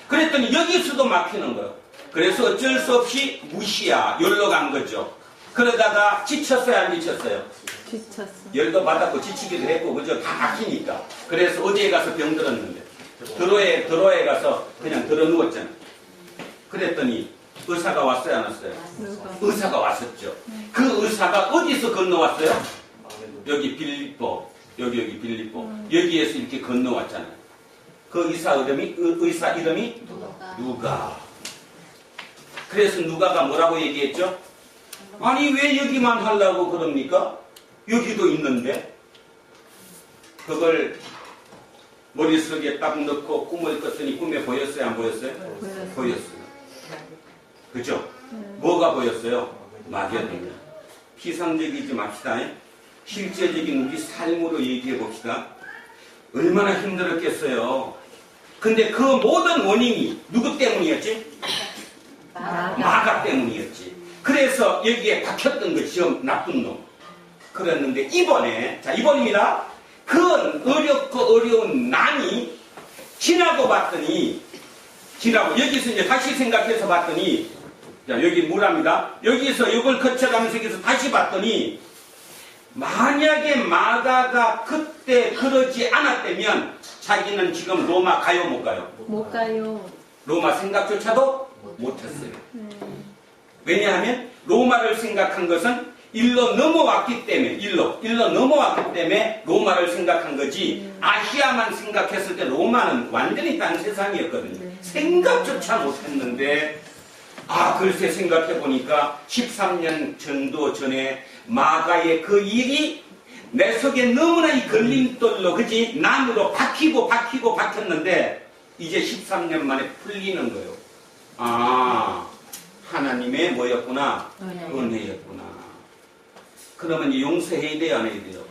그랬더니 여기서도 막히는 거예요. 그래서 어쩔 수 없이 무시야, 열로 간 거죠. 그러다가 지쳤어요, 안 지쳤어요? 지쳤어. 열도 받았고 지치기도 했고, 그죠? 다 막히니까. 그래서 어디에 가서 병들었는데, 드로에 가서 그냥 들어 누웠잖아. 그랬더니 의사가 왔어요, 안 왔어요? 누가? 의사가 왔었죠. 그 의사가 어디서 건너왔어요? 여기 빌립보, 여기 빌립보. 여기에서 이렇게 건너왔잖아요. 그 의사 이름이 누가. 그래서 누가가 뭐라고 얘기했죠? 아니 왜 여기만 하려고 그럽니까? 여기도 있는데. 그걸 머릿속에 딱 넣고 꿈을 꿨더니 꿈에 보였어요, 안 보였어요? 보였어요. 그죠? 뭐가 보였어요? 마귀였느냐. 피상적이지 맙시다. 실제적인 우리 삶으로 얘기해 봅시다. 얼마나 힘들었겠어요. 근데 그 모든 원인이 누구 때문이었지? 마가 때문이었지. 그래서 여기에 박혔던 것이요, 나쁜 놈. 그랬는데 이번에, 자 이번입니다. 그 어렵고 어려운 난이 지나고 봤더니, 여기서 이제 다시 생각해서 봤더니, 자 여기 뭐랍니다. 여기서 이걸 거쳐가면서 여기서 다시 봤더니, 만약에 마가가 그때 그러지 않았다면 자기는 지금 로마 가요, 못 가요? 못 가요. 로마 생각조차도 못했어요. 왜냐하면 로마를 생각한 것은 일로 넘어왔기 때문에, 일로 넘어왔기 때문에 로마를 생각한 거지, 아시아만 생각했을 때 로마는 완전히 딴 세상이었거든요. 생각조차 못했는데, 글쎄 생각해보니까 13년 정도 전에 마가의 그 일이 내 속에 너무나 이 걸림돌로, 그지? 나무로 박혔는데, 이제 13년 만에 풀리는 거예요. 하나님의 뭐였구나? 은혜였구나. 그러면 이제 용서해야 돼요, 안 해야 돼요?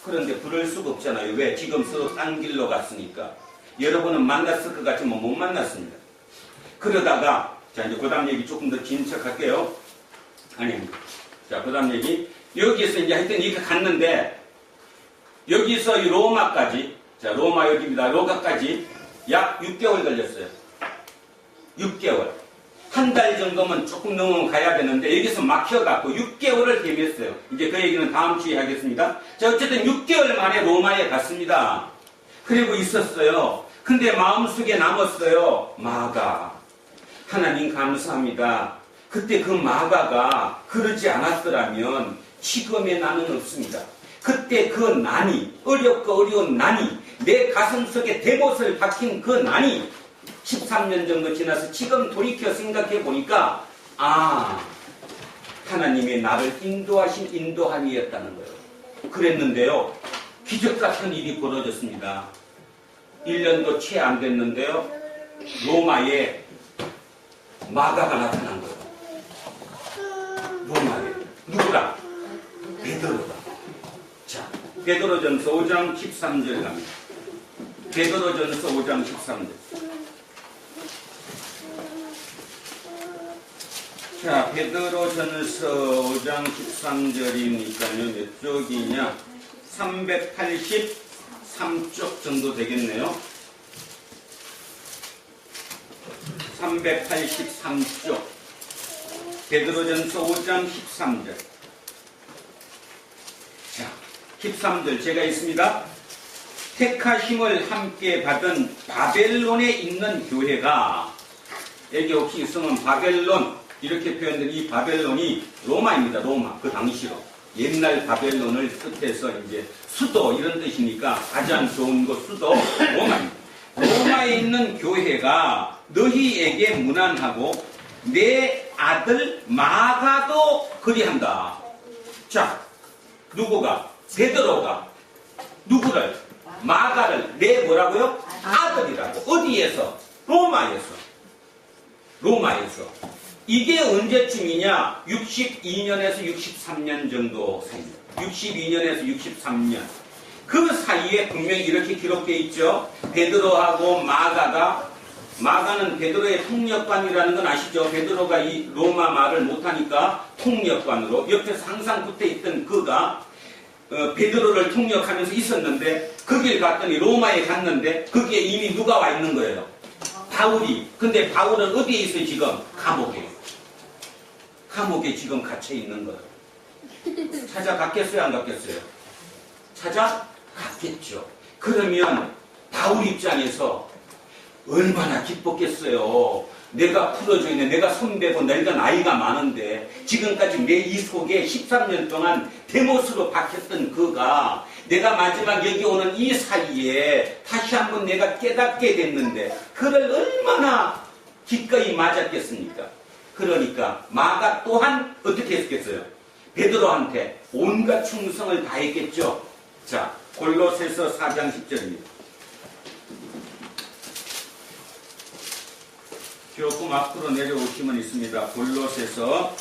그런데 그럴 수가 없잖아요. 왜? 지금 서로 딴 길로 갔으니까. 여러분은 만났을 것 같지만 못 만났습니다. 그러다가, 자, 이제 그 다음 얘기 조금 더 긴 척 할게요. 자, 그 다음 얘기. 여기에서 이제 하여튼 이렇게 갔는데, 여기서 이 로마까지, 자, 로마 여기입니다. 로마까지 약 6개월 걸렸어요. 6개월. 한 달 정도면 조금 넘으면 가야 되는데, 여기서 막혀갖고 6개월을 헤맸어요. 이제 그 얘기는 다음 주에 하겠습니다. 자, 어쨌든 6개월 만에 로마에 갔습니다. 그리고 있었어요. 근데 마음속에 남았어요. 마가. 하나님 감사합니다. 그때 그 마가가 그러지 않았더라면 지금의 나는 없습니다. 그때 그 난이, 어렵고 어려운 난이, 내 가슴속에 대못을 박힌 그 난이 13년 정도 지나서 지금 돌이켜 생각해 보니까, 하나님의 나를 인도하신 인도함이었다는 거예요. 그랬는데요, 기적 같은 일이 벌어졌습니다. 1년도 채 안 됐는데요, 로마에 마가가 나타난 거예요. 로마에. 누구랑? 베드로가. 자, 베드로전서 5장 13절 갑니다. 베드로전서 5장 13절. 자, 베드로전서 5장 13절이니까요. 몇 쪽이냐? 383쪽 정도 되겠네요. 383쪽. 베드로전서 5장 13절. 자, 13절 제가 있습니다. 택하심을 함께 받은 바벨론에 있는 교회가, 여기 혹시 있으면 바벨론 이렇게 표현된 이 바벨론이 로마입니다. 로마. 그 당시로. 옛날 바벨론을 뜻해서 이제 수도 이런 뜻이니까 가장 좋은 곳 수도 로마입니다. 로마에 있는 교회가 너희에게 문안하고 내 아들 마가도 그리한다. 자, 누구가? 베드로가 누구를? 마가를 내 뭐라고요? 아들이라고. 어디에서? 로마에서. 이게 언제쯤이냐? 62년에서 63년 정도 사이입니다. 62년에서 63년. 그 사이에 분명히 이렇게 기록되어 있죠. 베드로하고 마가는 베드로의 통역관이라는 건 아시죠? 베드로가 이 로마 말을 못하니까 통역관으로 옆에서 항상 붙어 있던 그가 베드로를 통역하면서 있었는데, 그 길 갔더니 로마에 갔는데 거기에 이미 누가 와 있는 거예요? 바울이. 근데 바울은 어디에 있어요 지금? 감옥에 지금 갇혀 있는 거예요. 찾아갔겠어요, 안 갔겠어요? 찾아갔겠죠. 그러면 바울 입장에서 얼마나 기뻤겠어요. 내가 풀어져 있는, 내가 선배고 내가 나이가 많은데 지금까지 내 이 속에 13년 동안 대못으로 박혔던 그가 내가 마지막 여기 오는 이 사이에 다시 한번 내가 깨닫게 됐는데 그를 얼마나 기꺼이 맞았겠습니까? 그러니까 마가 또한 어떻게 했겠어요? 베드로한테 온갖 충성을 다했겠죠. 자, 골로새서 4장 10절입니다. 조금 앞으로 내려오시면 있습니다. 골로새서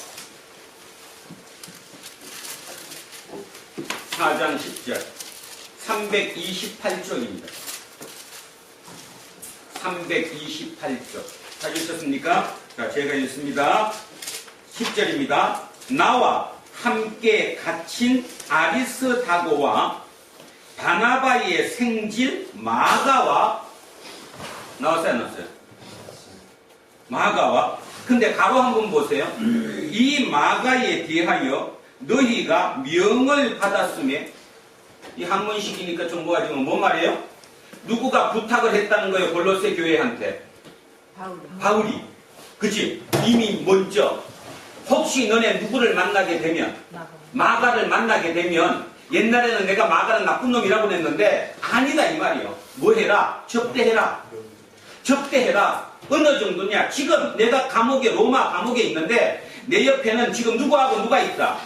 4장 10절 328쪽입니다. 328쪽 찾으셨습니까? 자, 제가 읽습니다. 10절입니다. 나와 함께 갇힌 아리스다고와 바나바의 생질 마가와 나왔어요, 안 나왔어요? 마가와. 근데 가로 한번 보세요. 이 마가에 대하여 너희가 명을 받았음에, 이 한문식이니까 좀 모아지면 뭐 말이에요? 누구가 부탁을 했다는 거예요, 골로새 교회한테? 바울이. 그치? 이미 먼저. 혹시 너네 누구를 만나게 되면, 마가를 만나게 되면, 옛날에는 내가 마가는 나쁜 놈이라고 했는데, 아니다, 이 말이에요. 뭐 해라? 접대해라. 접대해라. 어느 정도냐? 지금 내가 감옥에, 로마 감옥에 있는데, 내 옆에는 지금 누구하고 누가 있다?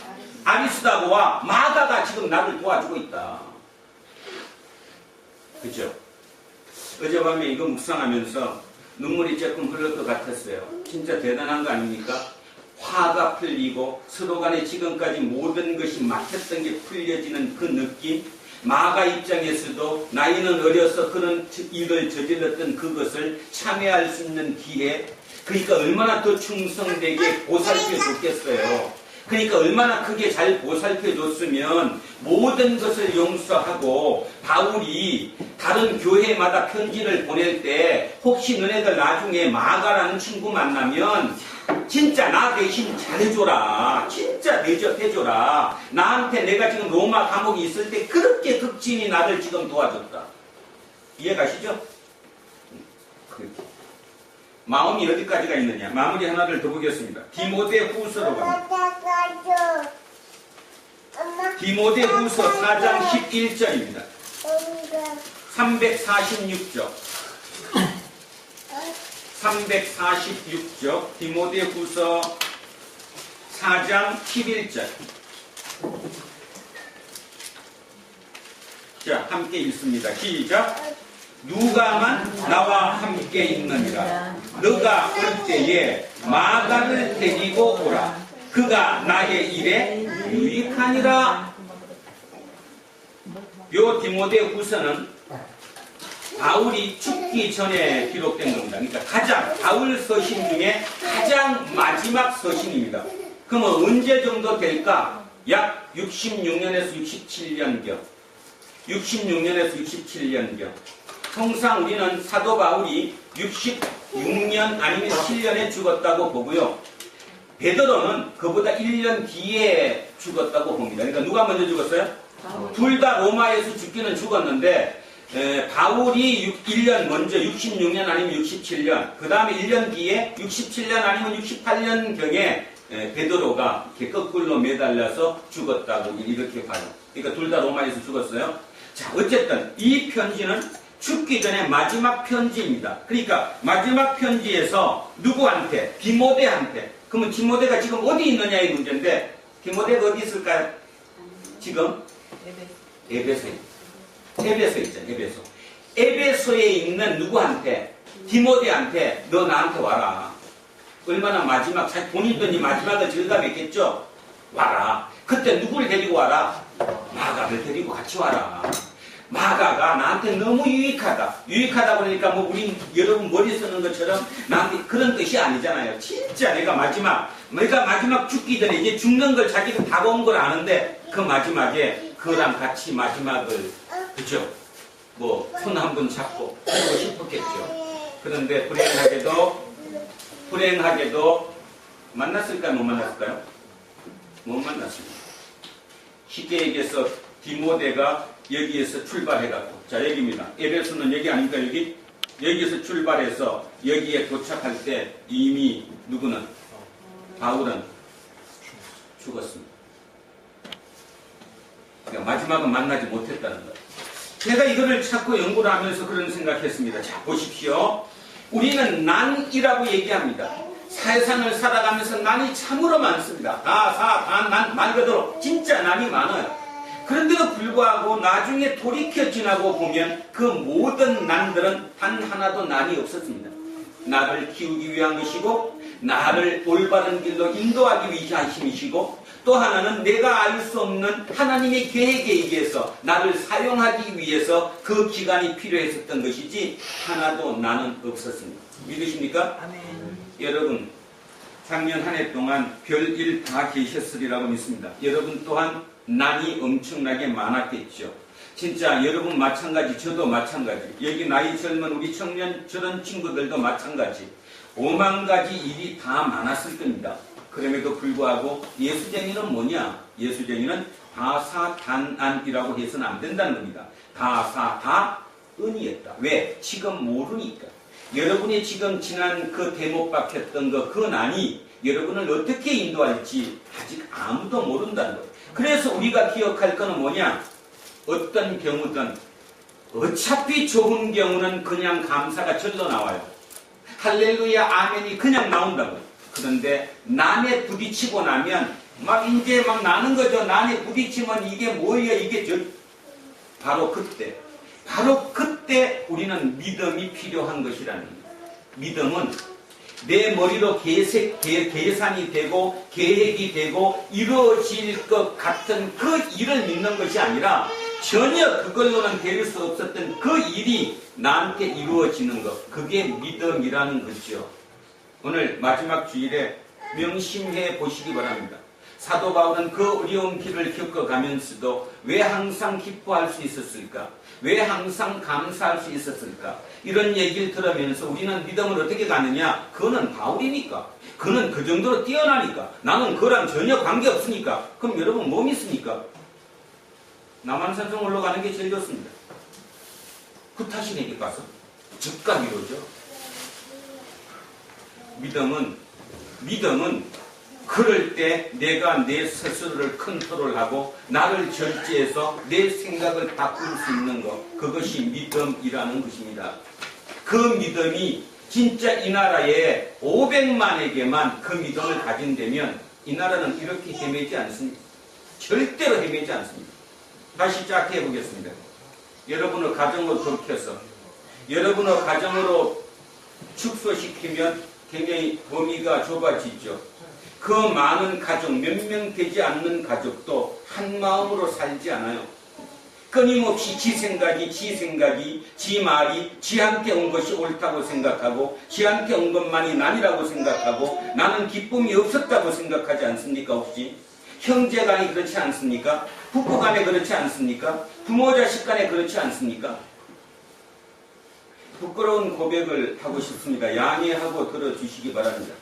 아리스다고와 마가가 지금 나를 도와주고 있다. 그죠? 어젯밤에 이거 묵상하면서 눈물이 조금 흐를 것 같았어요. 진짜 대단한 거 아닙니까? 화가 풀리고 서로 간에 지금까지 모든 것이 막혔던 게 풀려지는 그 느낌. 마가 입장에서도 나이는 어려서 그런 일을 저질렀던 그것을 참여할 수 있는 기회. 그러니까 얼마나 더 충성되게 보살펴 줬겠어요. 그러니까 얼마나 크게 잘 보살펴 줬으면 모든 것을 용서하고 바울이 다른 교회마다 편지를 보낼 때 혹시 너네들 나중에 마가라는 친구 만나면 진짜 나 대신 잘해줘라. 진짜 대접해줘라. 나한테 내가 지금 로마 감옥에 있을 때 그렇게 극진히 나를 지금 도와줬다. 이해가시죠? 그렇게. 마음이 어디까지가 있느냐. 마무리 하나를 더 보겠습니다. 디모데 후서로 갑니다. 디모데 후서 4장 11절입니다. 346쪽. 346쪽 디모데 후서 4장 11절. 자, 함께 읽습니다. 시작. 누가만 나와 함께 있느니라. 너가 올 때에 마가를 데리고 오라. 그가 나의 일에 유익하니라. 요 디모데 후서는 바울이 죽기 전에 기록된 겁니다. 그러니까 가장 바울 서신 중에 가장 마지막 서신입니다. 그러면 언제 정도 될까? 약 66년에서 67년경. 66년에서 67년경. 통상 우리는 사도 바울이 66년 아니면 7년에 죽었다고 보고요. 베드로는 그보다 1년 뒤에 죽었다고 봅니다. 그러니까 누가 먼저 죽었어요? 둘 다 로마에서 죽기는 죽었는데 바울이 1년 먼저 66년 아니면 67년, 그 다음에 1년 뒤에 67년 아니면 68년경에 베드로가 이렇게 거꾸로 매달려서 죽었다고 이렇게 봐요. 그러니까 둘 다 로마에서 죽었어요. 자, 어쨌든 이 편지는 죽기 전에 마지막 편지입니다. 그러니까 마지막 편지에서 누구한테? 디모데한테. 그러면 디모데가 지금 어디 있느냐의 문제인데 디모데가 어디 있을까요? 지금? 에베소에. 에베소 있잖아요. 에베소. 에베소에 있는 누구한테? 디모데한테 너 나한테 와라. 얼마나 마지막, 본인도 네 마지막을 즐감했겠죠? 와라. 그때 누구를 데리고 와라? 마가를 데리고 같이 와라. 마가가 나한테 너무 유익하다. 유익하다 그러니까 뭐 우리 여러분 머리 쓰는 것처럼 나한테 그런 뜻이 아니잖아요. 진짜 내가 마지막 죽기 전에 이제 죽는 걸 자기가 다가온 걸 아는데 그 마지막에 그랑 같이 마지막을 그죠? 뭐 손 한 번 잡고 하고 싶었겠죠. 그런데 불행하게도 만났을까요? 못 만났을까요? 못 만났습니다. 쉽게 얘기해서 디모데가 여기에서 출발해갖고 자 여기입니다. 에베소는 여기 아닙니까? 여기 여기서 출발해서 여기에 도착할 때 이미 누구는? 바울은 죽었습니다. 그러니까 마지막은 만나지 못했다는 거예요. 제가 이거를 자꾸 연구를 하면서 그런 생각했습니다. 자, 보십시오. 우리는 난이라고 얘기합니다. 세상을 살아가면서 난이 참으로 많습니다. 난, 말 그대로 진짜 난이 많아요. 그런데도 불구하고 나중에 돌이켜 지나고 보면 그 모든 난들은 단 하나도 난이 없었습니다. 나를 키우기 위한 것이고, 나를 올바른 길로 인도하기 위한 힘이시고, 또 하나는 내가 알 수 없는 하나님의 계획에 의해서 나를 사용하기 위해서 그 기간이 필요했었던 것이지 하나도 나는 없었습니다. 믿으십니까? 아멘. 여러분, 작년 한 해 동안 별일 다 계셨으리라고 믿습니다. 여러분 또한 난이 엄청나게 많았겠죠. 진짜 여러분 마찬가지, 저도 마찬가지, 여기 나이 젊은 우리 청년 저런 친구들도 마찬가지, 5만 가지 일이 다 많았을 겁니다. 그럼에도 불구하고 예수쟁이는 뭐냐? 예수쟁이는 다사다난이라고 해서는 안 된다는 겁니다. 다사다은이었다. 왜? 지금 모르니까. 여러분이 지금 지난 그 대못 박혔던 그 난이 여러분을 어떻게 인도할지 아직 아무도 모른다는 거예요. 그래서 우리가 기억할 거는 뭐냐? 어떤 경우든 어차피 좋은 경우는 그냥 감사가 절로 나와요. 할렐루야 아멘이 그냥 나온다고요. 그런데 난에 부딪히고 나면 막 이제 막 나는 거죠. 난에 부딪히면 이게 뭐예요? 이게 바로 그때 우리는 믿음이 필요한 것이라는 거예요. 믿음은 내 머리로 계산이 되고 계획이 되고 이루어질 것 같은 그 일을 믿는 것이 아니라 전혀 그걸로는 될 수 없었던 그 일이 나한테 이루어지는 것, 그게 믿음이라는 거죠. 오늘 마지막 주일에 명심해 보시기 바랍니다. 사도 바울은 그 어려운 길을 겪어가면서도 왜 항상 기뻐할 수 있었을까? 왜 항상 감사할 수 있었을까? 이런 얘기를 들으면서 우리는 믿음을 어떻게 가느냐? 그거는 바울이니까. 그는 그 정도로 뛰어나니까. 나는 그랑 전혀 관계없으니까. 그럼 여러분 뭐 믿습니까? 남한산성 올라가는 게 제일 좋습니다. 그 타신에게 가서 즉각 이루어져. 믿음은 그럴 때 내가 내 스스로를 컨트롤하고 나를 절제해서 내 생각을 바꿀 수 있는 것, 그것이 믿음이라는 것입니다. 그 믿음이 진짜 이 나라에 500만에게만 그 믿음을 가진다면 이 나라는 이렇게 헤매지 않습니다. 절대로 헤매지 않습니다. 다시 시작해 보겠습니다. 여러분의 가정으로 돌켜서 여러분의 가정으로 축소시키면 굉장히 범위가 좁아지죠. 그 많은 가족, 몇 명 되지 않는 가족도 한 마음으로 살지 않아요. 끊임없이 지 생각이, 지 말이 지한테 온 것이 옳다고 생각하고 지한테 온 것만이 난이라고 생각하고 나는 기쁨이 없었다고 생각하지 않습니까? 혹시? 형제간에 그렇지 않습니까? 부부간에 그렇지 않습니까? 부모 자식 간에 그렇지 않습니까? 부끄러운 고백을 하고 싶습니다. 양해하고 들어주시기 바랍니다.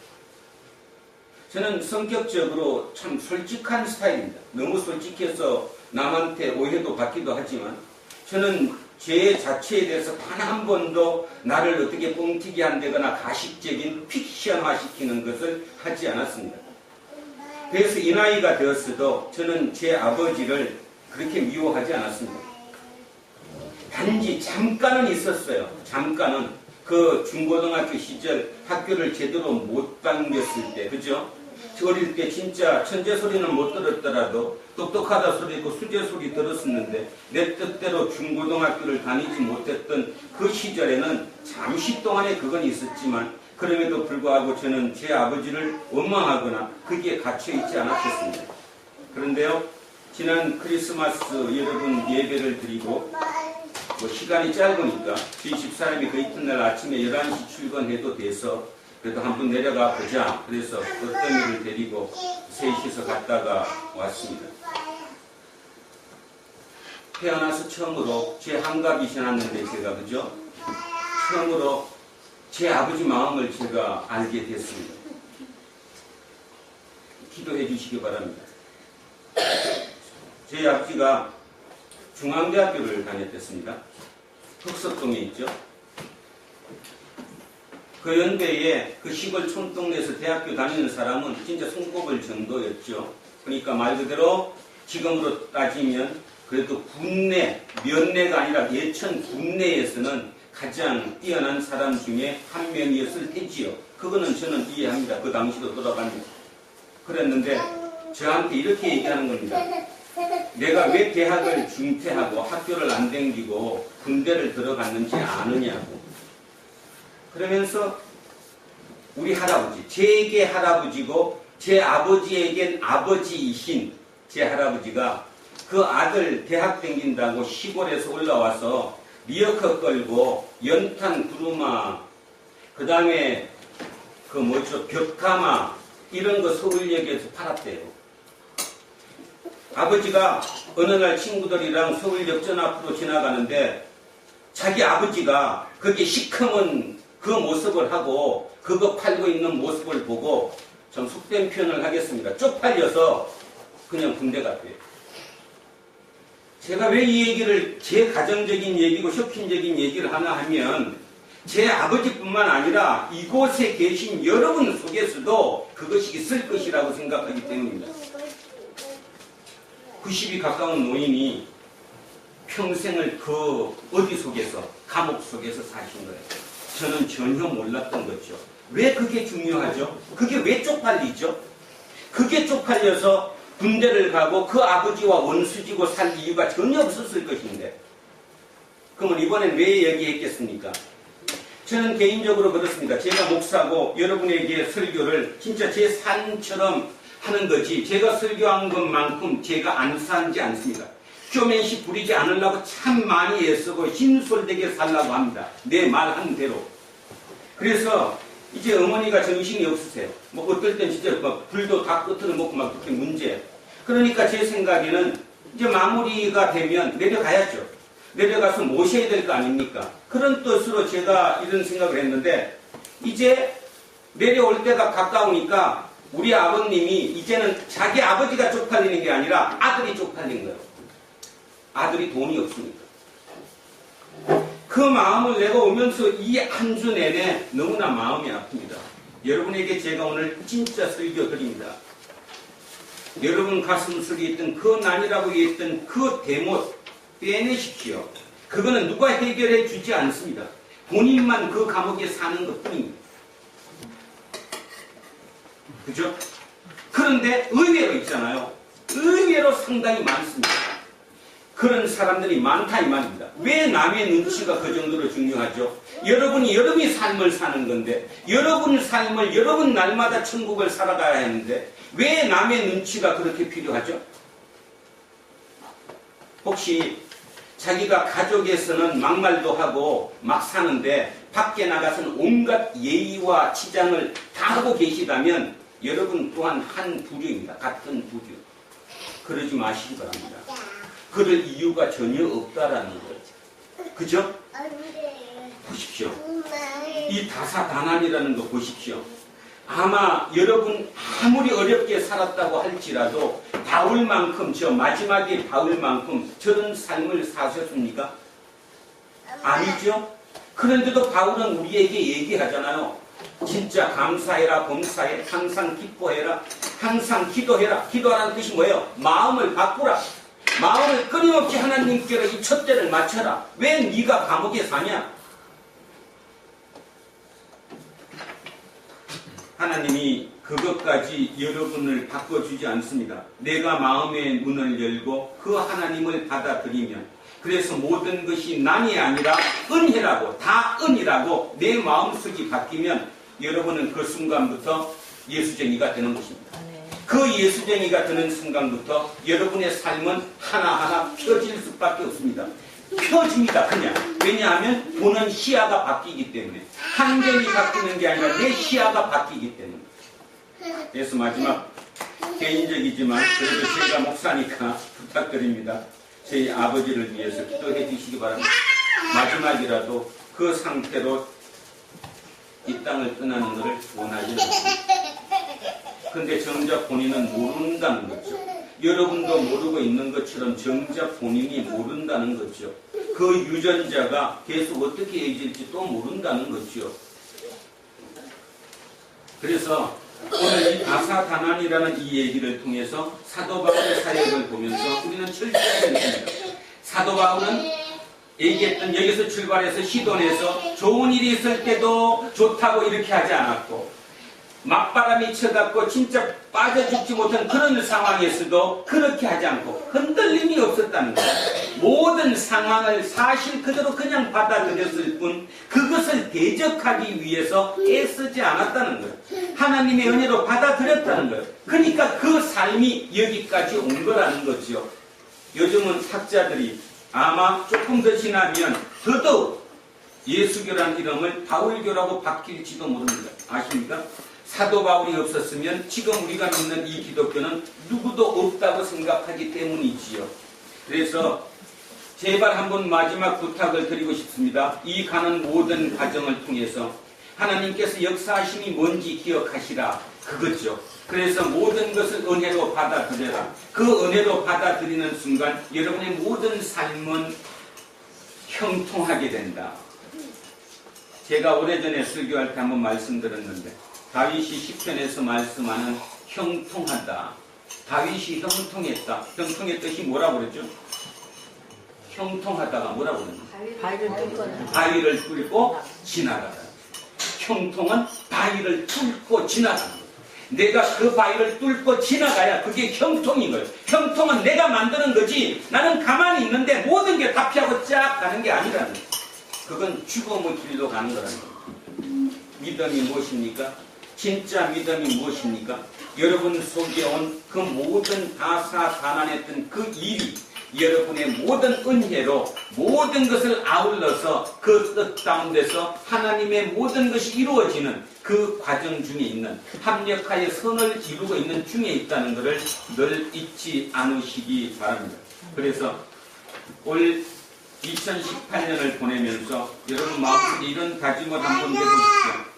저는 성격적으로 참 솔직한 스타일입니다. 너무 솔직해서 남한테 오해도 받기도 하지만 저는 제 자체에 대해서 단 한 번도 나를 어떻게 뻥튀기 한다거나 가식적인 픽션화시키는 것을 하지 않았습니다. 그래서 이 나이가 되었어도 저는 제 아버지를 그렇게 미워하지 않았습니다. 단지 잠깐은 있었어요. 잠깐은 그 중고등학교 시절 학교를 제대로 못 다녔을 때, 그죠? 어릴 때 진짜 천재 소리는 못 들었더라도 똑똑하다 소리고 수재 소리 들었었는데 내 뜻대로 중고등학교를 다니지 못했던 그 시절에는 잠시 동안에 그건 있었지만 그럼에도 불구하고 저는 제 아버지를 원망하거나 거기에 갇혀있지 않았겠습니다. 그런데요, 지난 크리스마스 여러분 예배를 드리고 시간이 짧으니까 저희 집사람이 그 이튿날 아침에 11시 출근해도 돼서 그래도 한번 내려가 보자. 그래서 어떤 일을 데리고 셋이서 갔다가 왔습니다. 태어나서 처음으로 제 한갑이 지났는데 제가 그죠? 처음으로 제 아버지 마음을 제가 알게 됐습니다. 기도해 주시기 바랍니다. 제 아버지가 중앙대학교를 다녔댔습니다. 흑석동에 있죠. 그 연배에 그 시골 촌동네에서 대학교 다니는 사람은 진짜 손꼽을 정도였죠. 그러니까 말 그대로 지금으로 따지면 그래도 군내, 면내가 아니라 예천 군내에서는 가장 뛰어난 사람 중에 한 명이었을 테지요. 그거는 저는 이해합니다. 그 당시로 돌아가면. 그랬는데 저한테 이렇게 얘기하는 겁니다. 내가 왜 대학을 중퇴하고 학교를 안 다니고 군대를 들어갔는지 아느냐고. 그러면서 우리 할아버지, 제게 할아버지고 제 아버지에겐 아버지이신 제 할아버지가 그 아들 대학 다닌다고 시골에서 올라와서 리어커 끌고 연탄 구루마, 그 다음에 그 뭐죠, 벽가마 이런 거 서울역에서 팔았대요. 아버지가 어느 날 친구들이랑 서울역전 앞으로 지나가는데 자기 아버지가 거기 시커먼 그 모습을 하고 그거 팔고 있는 모습을 보고 좀 속된 표현을 하겠습니다. 쪽팔려서 그냥 군대 갔대요. 제가 왜 이 얘기를 제 가정적인 얘기고 쇼킹적인 얘기를 하나 하면 제 아버지뿐만 아니라 이곳에 계신 여러분 속에서도 그것이 있을 것이라고 생각하기 때문입니다. 90이 가까운 노인이 평생을 그 어디 속에서 감옥 속에서 사신 거예요. 저는 전혀 몰랐던 거죠. 왜 그게 중요하죠? 그게 왜 쪽팔리죠? 그게 쪽팔려서 군대를 가고 그 아버지와 원수지고 살 이유가 전혀 없었을 것인데 그러면 이번엔 왜 얘기했겠습니까? 저는 개인적으로 그렇습니다. 제가 목사고 여러분에게 설교를 진짜 제 삶처럼 하는 거지 제가 설교한 것만큼 제가 안 살지 않습니다. 쇼맨십 부리지 않으려고 참 많이 애쓰고 힘솔되게 살려고 합니다. 내 말 한 대로. 그래서 이제 어머니가 정신이 없으세요. 뭐 어떨 땐 진짜 막 불도 다 끄트려 먹고 막 그렇게 문제. 그러니까 제 생각에는 이제 마무리가 되면 내려가야죠. 내려가서 모셔야 될 거 아닙니까? 그런 뜻으로 제가 이런 생각을 했는데 이제 내려올 때가 가까우니까 우리 아버님이 이제는 자기 아버지가 쪽팔리는 게 아니라 아들이 쪽팔린 거예요. 아들이 돈이 없으니까. 그 마음을 내가 오면서 이 한 주 내내 너무나 마음이 아픕니다. 여러분에게 제가 오늘 진짜 설교 드립니다. 여러분 가슴속에 있던 그 난이라고 했던 그 대못 빼내십시오. 그거는 누가 해결해 주지 않습니다. 본인만 그 감옥에 사는 것 뿐입니다. 그죠? 그런데 의외로 있잖아요. 의외로 상당히 많습니다. 그런 사람들이 많다 이 말입니다. 왜 남의 눈치가 그 정도로 중요하죠? 여러분이 여러분의 삶을 사는 건데 여러분 삶을 여러분 날마다 천국을 살아가야 하는데 왜 남의 눈치가 그렇게 필요하죠? 혹시 자기가 가족에서는 막말도 하고 막 사는데 밖에 나가서는 온갖 예의와 치장을 다 하고 계시다면 여러분 또한 한 부류입니다. 같은 부류. 그러지 마시기 바랍니다. 그럴 이유가 전혀 없다라는 거죠. 그죠? 보십시오. 이 다사다난이라는 거 보십시오. 아마 여러분 아무리 어렵게 살았다고 할지라도 바울만큼 저 마지막에 바울만큼 저런 삶을 사셨습니까? 아니죠? 그런데도 바울은 우리에게 얘기하잖아요. 진짜 감사해라, 범사해, 항상 기뻐해라, 항상 기도해라. 기도하라는 뜻이 뭐예요? 마음을 바꾸라. 마음을 끊임없이 하나님께로 이 촛대를 맞춰라. 왜 네가 감옥에 사냐? 하나님이 그것까지 여러분을 바꿔주지 않습니다. 내가 마음의 문을 열고 그 하나님을 받아들이면 그래서 모든 것이 난이 아니라 은혜라고 다 은이라고 내 마음속이 바뀌면 여러분은 그 순간부터 예수쟁이가 되는 것입니다. 그 예수쟁이가 되는 순간부터 여러분의 삶은 하나하나 펴질 수밖에 없습니다. 펴집니다. 그냥. 왜냐하면 보는 시야가 바뀌기 때문에. 환경이 바뀌는 게 아니라 내 시야가 바뀌기 때문에. 그래서 마지막 개인적이지만 그래도 제가 목사니까 부탁드립니다. 저희 아버지를 위해서 기도해 주시기 바랍니다. 마지막이라도 그 상태로 이 땅을 떠나는 것을 원하지 않습니다. 근데 정작 본인은 모른다는 거죠. 여러분도 모르고 있는 것처럼 정작 본인이 모른다는 거죠. 그 유전자가 계속 어떻게 이어질지 또 모른다는 거죠. 그래서 오늘 이 다사다난이라는 이 얘기를 통해서 사도 바울의 사역을 보면서 우리는 철저하게 느낍니다. 사도 바울은 얘기했던 여기서 출발해서 시돈에서 좋은 일이 있을 때도 좋다고 이렇게 하지 않았고 맞바람이 쳐갖고 진짜 빠져 죽지 못한 그런 상황에서도 그렇게 하지 않고 흔들림이 없었다는 거예요. 모든 상황을 사실 그대로 그냥 받아들였을 뿐 그것을 대적하기 위해서 애쓰지 않았다는 거예요. 하나님의 은혜로 받아들였다는 거예요. 그러니까 그 삶이 여기까지 온 거라는 거죠. 요즘은 학자들이 아마 조금 더 지나면 더더욱 예수교라는 이름을 바울교라고 바뀔지도 모릅니다. 아십니까? 사도 바울이 없었으면 지금 우리가 믿는 이 기독교는 누구도 없다고 생각하기 때문이지요. 그래서 제발 한번 마지막 부탁을 드리고 싶습니다. 이 가는 모든 과정을 통해서 하나님께서 역사하심이 뭔지 기억하시라. 그거죠. 그래서 모든 것을 은혜로 받아들여라. 그 은혜로 받아들이는 순간 여러분의 모든 삶은 형통하게 된다. 제가 오래전에 설교할 때 한번 말씀드렸는데 다윗이 시편에서 말씀하는 형통하다. 다윗이 형통했다. 형통의 뜻이 뭐라고 그랬죠? 형통하다가 뭐라고 그랬죠? 바위를 뚫고 지나가다. 형통은 바위를 뚫고 지나가는 거예요. 내가 그 바위를 뚫고 지나가야 그게 형통인 거예요. 형통은 내가 만드는 거지 나는 가만히 있는데 모든 게 다 피하고 쫙 가는 게 아니라는 거예요. 그건 죽음의 길로 가는 거라는 거예요. 믿음이 무엇입니까? 진짜 믿음이 무엇입니까? 여러분 속에 온 그 모든 다사다난했던 그 일이 여러분의 모든 은혜로 모든 것을 아울러서 그 뜻 가운데서 하나님의 모든 것이 이루어지는 그 과정 중에 있는 합력하여 선을 이루고 있는 중에 있다는 것을 늘 잊지 않으시기 바랍니다. 그래서 올 2018년을 보내면서 여러분 마음속에 이런 다짐을 한번 해보십시오.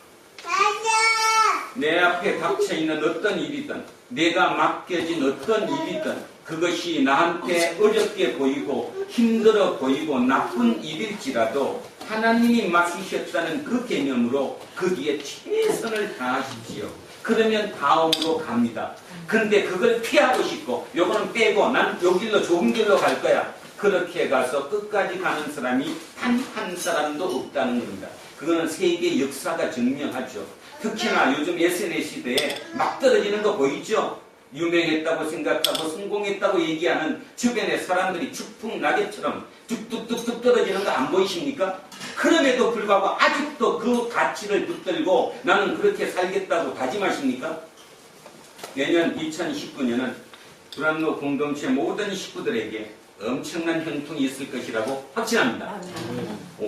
내 앞에 닥쳐있는 어떤 일이든 내가 맡겨진 어떤 일이든 그것이 나한테 어렵게 보이고 힘들어 보이고 나쁜 일일지라도 하나님이 맡기셨다는 그 개념으로 거기에 최선을 다하십시오. 그러면 다음으로 갑니다. 근데 그걸 피하고 싶고 요거는 빼고 난 요 길로 좋은 길로 갈 거야. 그렇게 가서 끝까지 가는 사람이 단 한 사람도 없다는 겁니다. 그거는 세계 역사가 증명하죠. 특히나 요즘 SNS 시대에 막 떨어지는 거 보이죠? 유명했다고 생각하고 성공했다고 얘기하는 주변의 사람들이 축풍 낙엽처럼 뚝뚝뚝뚝 떨어지는 거 안 보이십니까? 그럼에도 불구하고 아직도 그 가치를 붙들고 나는 그렇게 살겠다고 다짐하십니까? 내년 2019년은 불안로 공동체 모든 식구들에게 엄청난 형통이 있을 것이라고 확신합니다.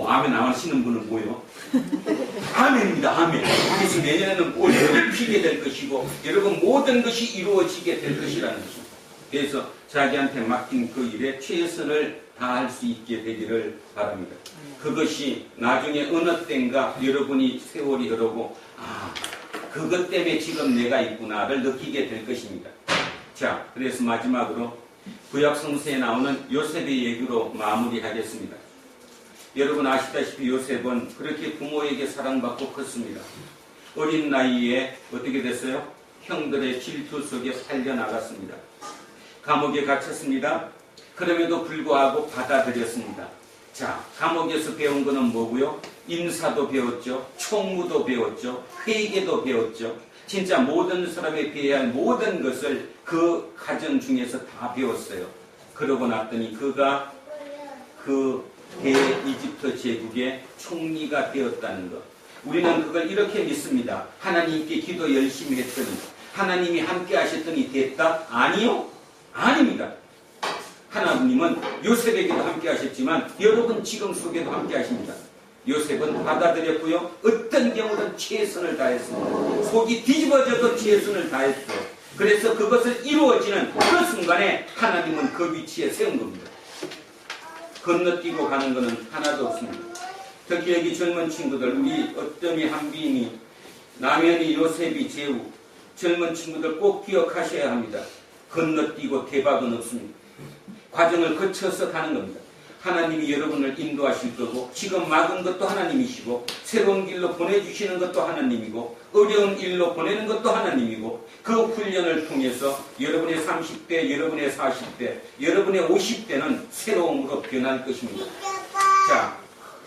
아멘 안 하시는 분은 뭐요? 아멘입니다. 아멘. 그래서 내년에는 올해를 피게 될 것이고 여러분 모든 것이 이루어지게 될 것이라는 것입니다. 그래서 자기한테 맡긴 그 일에 최선을 다할 수 있게 되기를 바랍니다. 그것이 나중에 어느 때인가 여러분이 세월이 흐르고 그것 때문에 지금 내가 있구나를 느끼게 될 것입니다. 자, 그래서 마지막으로 구약 성서에 나오는 요셉의 얘기로 마무리하겠습니다. 여러분 아시다시피 요셉은 그렇게 부모에게 사랑받고 컸습니다. 어린 나이에 어떻게 됐어요? 형들의 질투 속에 팔려나갔습니다. 감옥에 갇혔습니다. 그럼에도 불구하고 받아들였습니다. 자, 감옥에서 배운 거는 뭐고요? 인사도 배웠죠. 총무도 배웠죠. 회계도 배웠죠. 진짜 모든 사람에 비해야 모든 것을 그 가정 중에서 다 배웠어요. 그러고 났더니 그가 그 대이집트 제국의 총리가 되었다는 것. 우리는 그걸 이렇게 믿습니다. 하나님께 기도 열심히 했더니 하나님이 함께 하셨더니 됐다? 아니요. 아닙니다. 하나님은 요셉에게도 함께 하셨지만 여러분 지금 속에도 함께 하십니다. 요셉은 받아들였고요. 어떤 경우든 최선을 다했습니다. 속이 뒤집어져도 최선을 다했어요. 그래서 그것을 이루어지는 그 순간에 하나님은 그 위치에 세운 겁니다. 건너뛰고 가는 것은 하나도 없습니다. 특히 여기 젊은 친구들, 우리 어쩌미 한비인이, 남현이, 요셉이, 제우, 젊은 친구들 꼭 기억하셔야 합니다. 건너뛰고 대박은 없습니다. 과정을 거쳐서 가는 겁니다. 하나님이 여러분을 인도하실 거고, 지금 막은 것도 하나님이시고, 새로운 길로 보내주시는 것도 하나님이고, 어려운 일로 보내는 것도 하나님이고, 그 훈련을 통해서 여러분의 30대, 여러분의 40대, 여러분의 50대는 새로움으로 변할 것입니다. 자,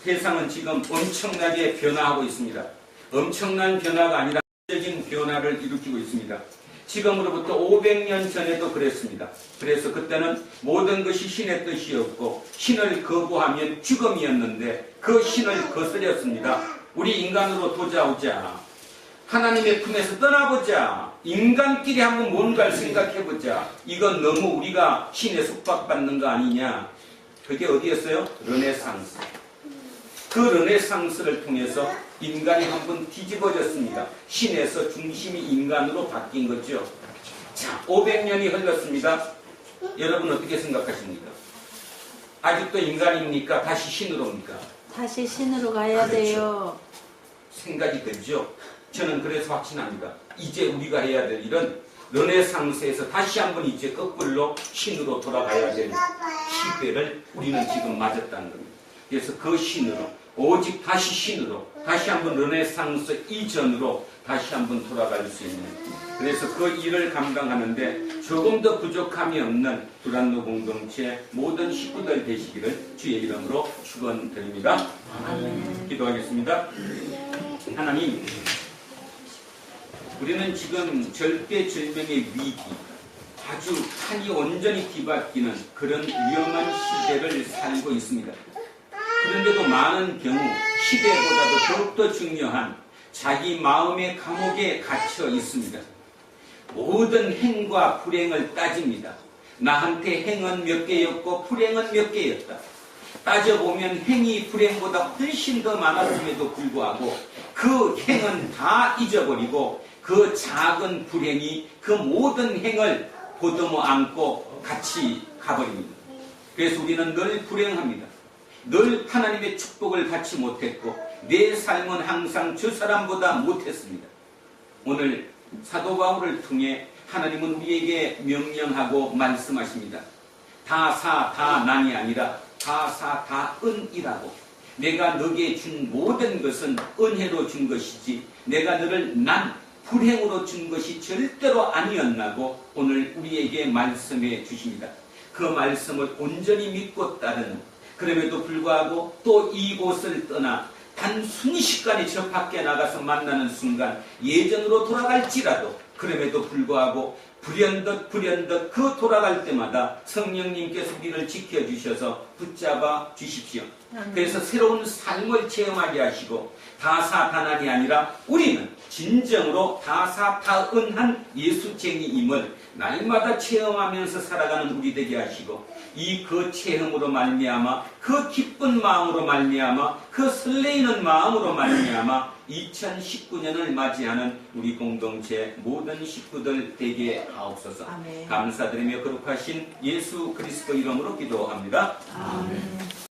세상은 지금 엄청나게 변화하고 있습니다. 엄청난 변화가 아니라 적인 변화를 일으키고 있습니다. 지금으로부터 500년 전에도 그랬습니다. 그래서 그때는 모든 것이 신의 뜻이었고 신을 거부하면 죽음이었는데 그 신을 거스렸습니다. 우리 인간으로 돌아오자. 하나님의 품에서 떠나보자. 인간끼리 한번 뭔가를 생각해보자. 이건 너무 우리가 신에 속박받는 거 아니냐. 그게 어디였어요? 르네상스. 그 르네상스를 통해서 인간이 한번 뒤집어졌습니다. 신에서 중심이 인간으로 바뀐 거죠. 자, 500년이 흘렀습니다. 여러분 어떻게 생각하십니까? 아직도 인간입니까? 다시 신으로 옵니까? 다시 신으로 가야 그렇죠. 돼요. 생각이 되죠. 저는 그래서 확신합니다. 이제 우리가 해야 될 일은 르네상스에서 다시 한번 이제 거꾸로 신으로 돌아가야 될 시대를 우리는 지금 맞았다는 겁니다. 그래서 그 신으로, 오직 다시 신으로, 다시 한번 르네상스 이전으로 다시 한번 돌아갈 수 있는, 그래서 그 일을 감당하는데 조금 더 부족함이 없는 두란노 공동체 모든 식구들 되시기를 주의 이름으로 축원드립니다. 기도하겠습니다. 하나님, 우리는 지금 절대절명의 위기, 아주 판이 온전히 뒤바뀌는 그런 위험한 시대를 살고 있습니다. 그런데도 많은 경우 시대보다도 더욱더 중요한 자기 마음의 감옥에 갇혀 있습니다. 모든 행과 불행을 따집니다. 나한테 행은 몇 개였고 불행은 몇 개였다. 따져보면 행이 불행보다 훨씬 더 많았음에도 불구하고 그 행은 다 잊어버리고 그 작은 불행이 그 모든 행을 보듬어 안고 같이 가버립니다. 그래서 우리는 늘 불행합니다. 늘 하나님의 축복을 받지 못했고 내 삶은 항상 저 사람보다 못했습니다. 오늘 사도 바울을 통해 하나님은 우리에게 명령하고 말씀하십니다. 다사 다난이 아니라 다사 다은이라고. 내가 너에게 준 모든 것은 은혜로 준 것이지 내가 너를 난 불행으로 준 것이 절대로 아니었나고 오늘 우리에게 말씀해 주십니다. 그 말씀을 온전히 믿고 따르는, 그럼에도 불구하고 또 이곳을 떠나 단 순식간에 저 밖에 나가서 만나는 순간 예전으로 돌아갈지라도 그럼에도 불구하고 불현듯 그 돌아갈 때마다 성령님께서 우리를 지켜주셔서 붙잡아 주십시오. 그래서 새로운 삶을 체험하게 하시고 다사다난이 아니라 우리는 진정으로 다사다은한 예수쟁이임을 날마다 체험하면서 살아가는 우리 되게 하시고 이 그 체험으로 말미암아 그 기쁜 마음으로 말미암아 그 설레이는 마음으로 말미암아 2019년을 맞이하는 우리 공동체 모든 식구들 되게 하옵소서. 아멘. 감사드리며 거룩하신 예수 그리스도 이름으로 기도합니다. 아멘.